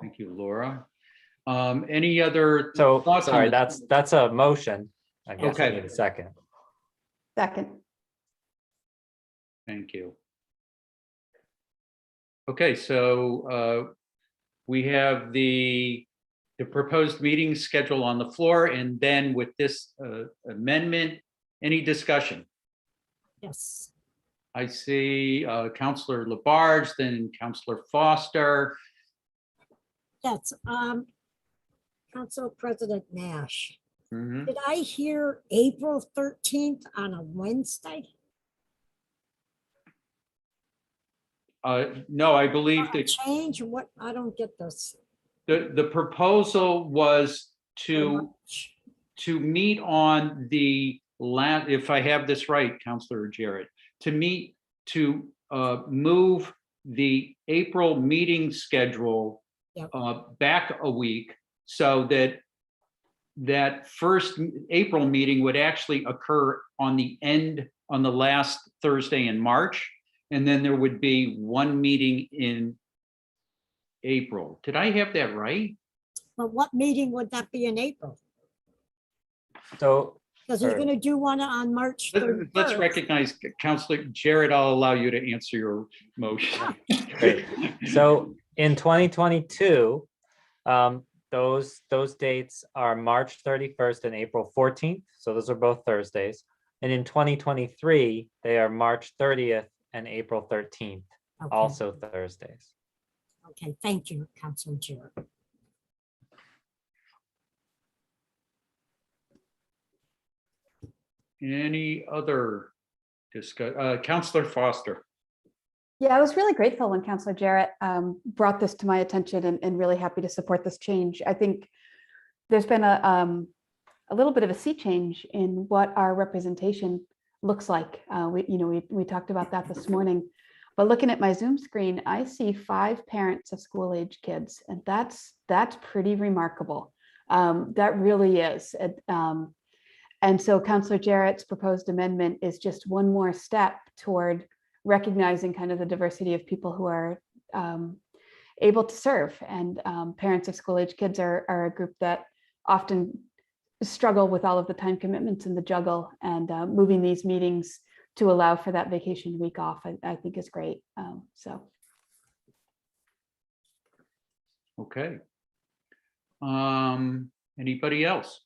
Thank you, Laura. Any other So, thoughts on sorry, this? that's a motion. I guess I Okay. need a second. Second. Thank you. Okay, so we have the proposed meeting schedule on the floor, and then with this amendment, any discussion? Yes. I see Councillor Labarge, then Councillor Foster. Yes. Council President Nash, Mhm. did I hear April 13th on a Wednesday? No, I believe that Change what? I don't get this. the proposal was to meet on the last, if I have this right, Councillor Jarrett, to move the April meeting schedule Yep. back a week, so that first April meeting would actually occur on the last Thursday in March, and then there would be one meeting in April. Did I have that right? But what meeting would that be in April? So, Because he's going to do one on March 31st. Let's recognize Councillor Jarrett. I'll allow you to answer your motion. great. So in 2022, those dates are March 31st and April 14th. So those are both Thursdays. And in 2023, they are March 30th and April 13th, Okay. also Thursdays. Okay, thank you, Councilor Jarrett. Any other discussion? Councillor Foster. Yeah, I was really grateful when Councillor Jarrett brought this to my attention, and really happy to support this change. I think there's been a little bit of a sea change in what our representation looks like. We talked about that this morning, but looking at my Zoom screen, I see 5 parents of school-age kids, and that's pretty remarkable. That really is. And so Councillor Jarrett's proposed amendment is just one more step toward recognizing kind of the diversity of people who are able to serve. And parents of school-age kids are a group that often struggle with all of the time commitments and the juggle, and moving these meetings to allow for that vacation week off, I think is great. Okay. Anybody else?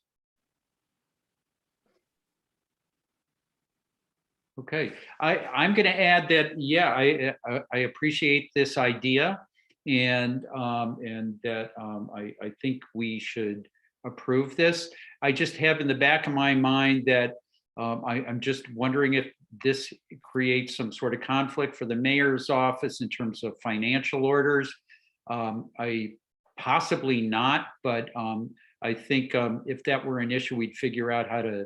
Okay, I'm going to add that, yeah, I appreciate this idea, and that I think we should approve this. I just have in the back of my mind that I'm just wondering if this creates some sort of conflict for the mayor's office in terms of financial orders. I possibly not, but I think if that were an issue, we'd figure out how to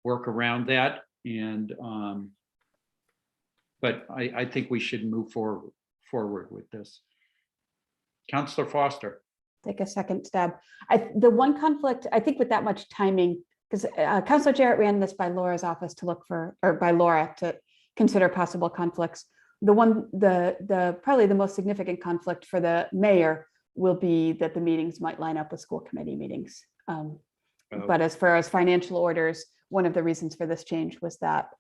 work around that. And but I think we should move forward with this. Councillor Foster. Take a second stab. The one conflict, I think, with that much timing, because Councillor Jarrett ran this by Laura's office to look for, or by Laura to consider possible conflicts. Probably the most significant conflict for the mayor will be that the meetings might line up with school committee meetings. But as far as financial orders, one of the reasons for this change was that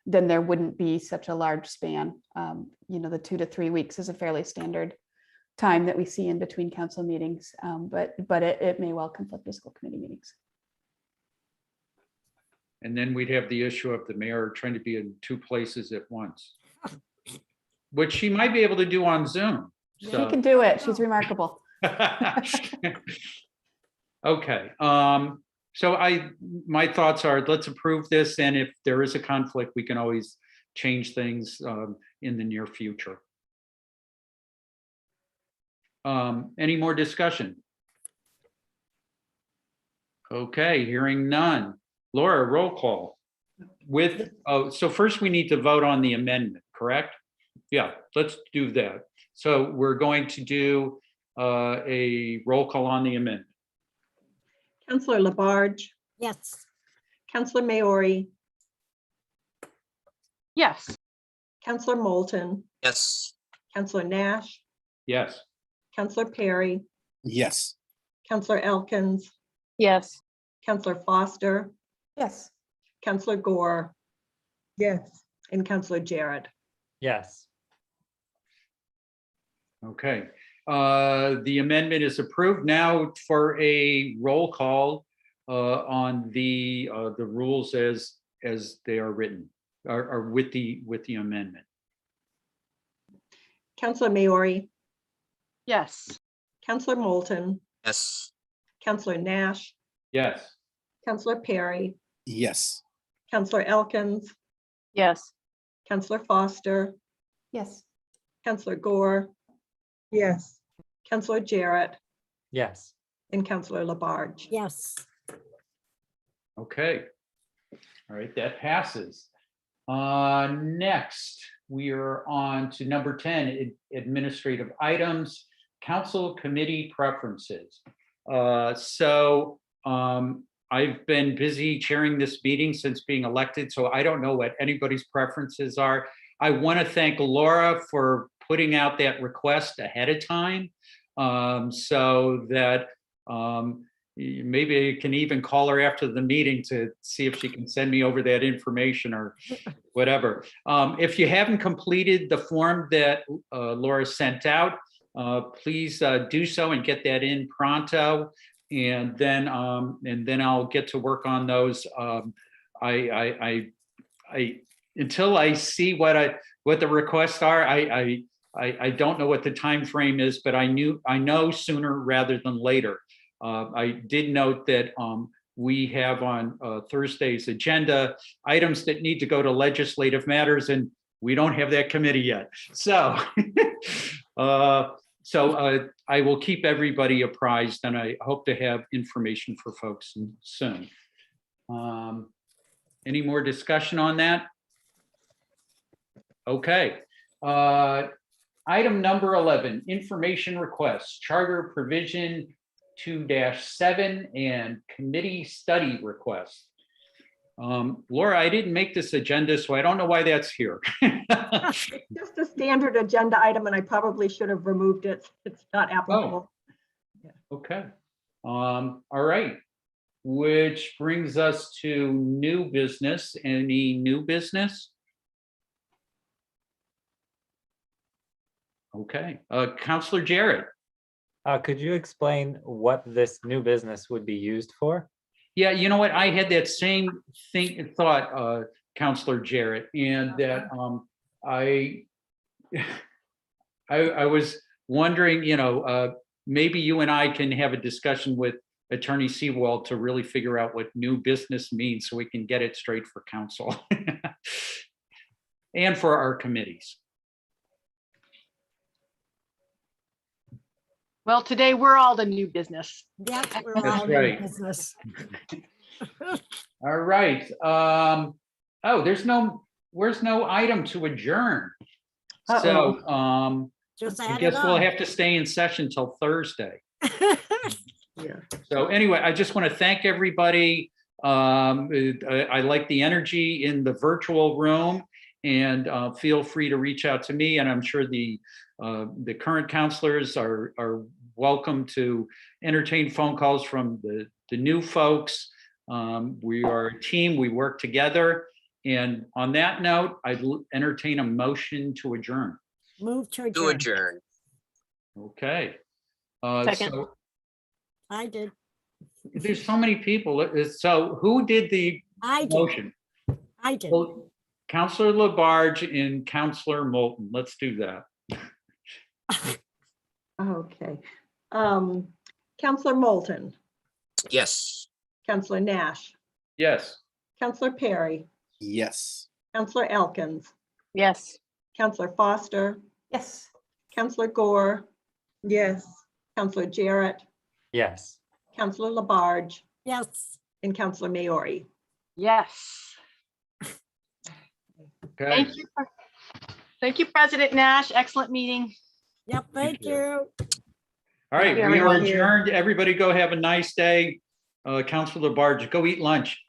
then there wouldn't be such a large span. The 2 to 3 weeks is a fairly standard time that we see in between council meetings, but it may well conflict with school committee meetings. And then we'd have the issue of the mayor trying to be in 2 places at once, which she might be able to do on Zoom. So. She can do it. She's remarkable. Okay. So my thoughts are, let's approve this, and if there is a conflict, we can always change things in the near future. Any more discussion? Okay, hearing none. Laura, roll call. With, oh, so first we need to vote on the amendment, correct? Yeah, let's do that. So we're going to do a roll call on the amendment. Counselor Labarge, Yes. Counselor Maori, Yes. Counselor Moulton, Yes. Counselor Nash, Yes. Counselor Perry, Yes. Counselor Elkins, Yes. Counselor Foster, Yes. Counselor Gore, Yes. and Counselor Jarrett. Yes. Okay, the amendment is approved. Now for a roll call on the rules as they are written, or with the amendment. Counselor Maori, Yes. Counselor Moulton, Yes. Counselor Nash, Yes. Counselor Perry, Yes. Counselor Elkins, Yes. Counselor Foster, Yes. Counselor Gore, Yes. Counselor Jarrett, Yes. and Counselor Labarge. Yes. Okay. All right, that passes. Next, we are on to number 10, administrative items, council committee preferences. I've been busy chairing this meeting since being elected, so I don't know what anybody's preferences are. I want to thank Laura for putting out that request ahead of time, so that maybe I can even call her after the meeting to see if she can send me over that information or whatever. If you haven't completed the form that Laura sent out, please do so and get that in pronto. And then I'll get to work on those. I until I see what the requests are, I don't know what the time frame is, but I know sooner rather than later. I did note that we have on Thursday's agenda items that need to go to legislative matters, and we don't have that committee yet. So, I will keep everybody apprised, and I hope to have information for folks soon. Any more discussion on that? Okay. Item number 11, information requests, charter provision 2-7 and committee study requests. Laura, I didn't make this agenda, so I don't know why that's here. Just a standard agenda item, and I probably should have removed it. It's not applicable. Okay. All right. Which brings us to new business. Any new business? Okay. Counselor Jarrett. Could you explain what this new business would be used for? Yeah, you know what? I had that same thought, Counselor Jarrett, and that I was wondering, maybe you and I can have a discussion with Attorney Seawald to really figure out what new business means so we can get it straight for council and for our committees. Well, today we're all the new business. Yeah, we're That's all right. in business. All right. Where's no item to adjourn? So Just I add guess it we'll on. have to stay in session till Thursday. Yeah. So anyway, I just want to thank everybody. I like the energy in the virtual room, and feel free to reach out to me. And I'm sure the current counselors are welcome to entertain phone calls from the new folks. We are a team, we work together. And on that note, I'd entertain a motion to adjourn. Move to To adjourn. adjourn. Okay. Second. So I did. there's so many people. So who did the I did. motion? I did. Well, Counselor Labarge and Counselor Moulton. Let's do that. Okay. Counselor Moulton, Yes. Counselor Nash, Yes. Counselor Perry, Yes. Counselor Elkins, Yes. Counselor Foster, Yes. Counselor Gore, Yes. Counselor Jarrett, Yes. Counselor Labarge, Yes. and Counselor Maori. Yes. Okay. Thank you, President Nash. Excellent meeting. Yep, thank you. you. All right, you, we are everyone. adjourned. Everybody go have a nice day. Counselor Labarge, go eat lunch.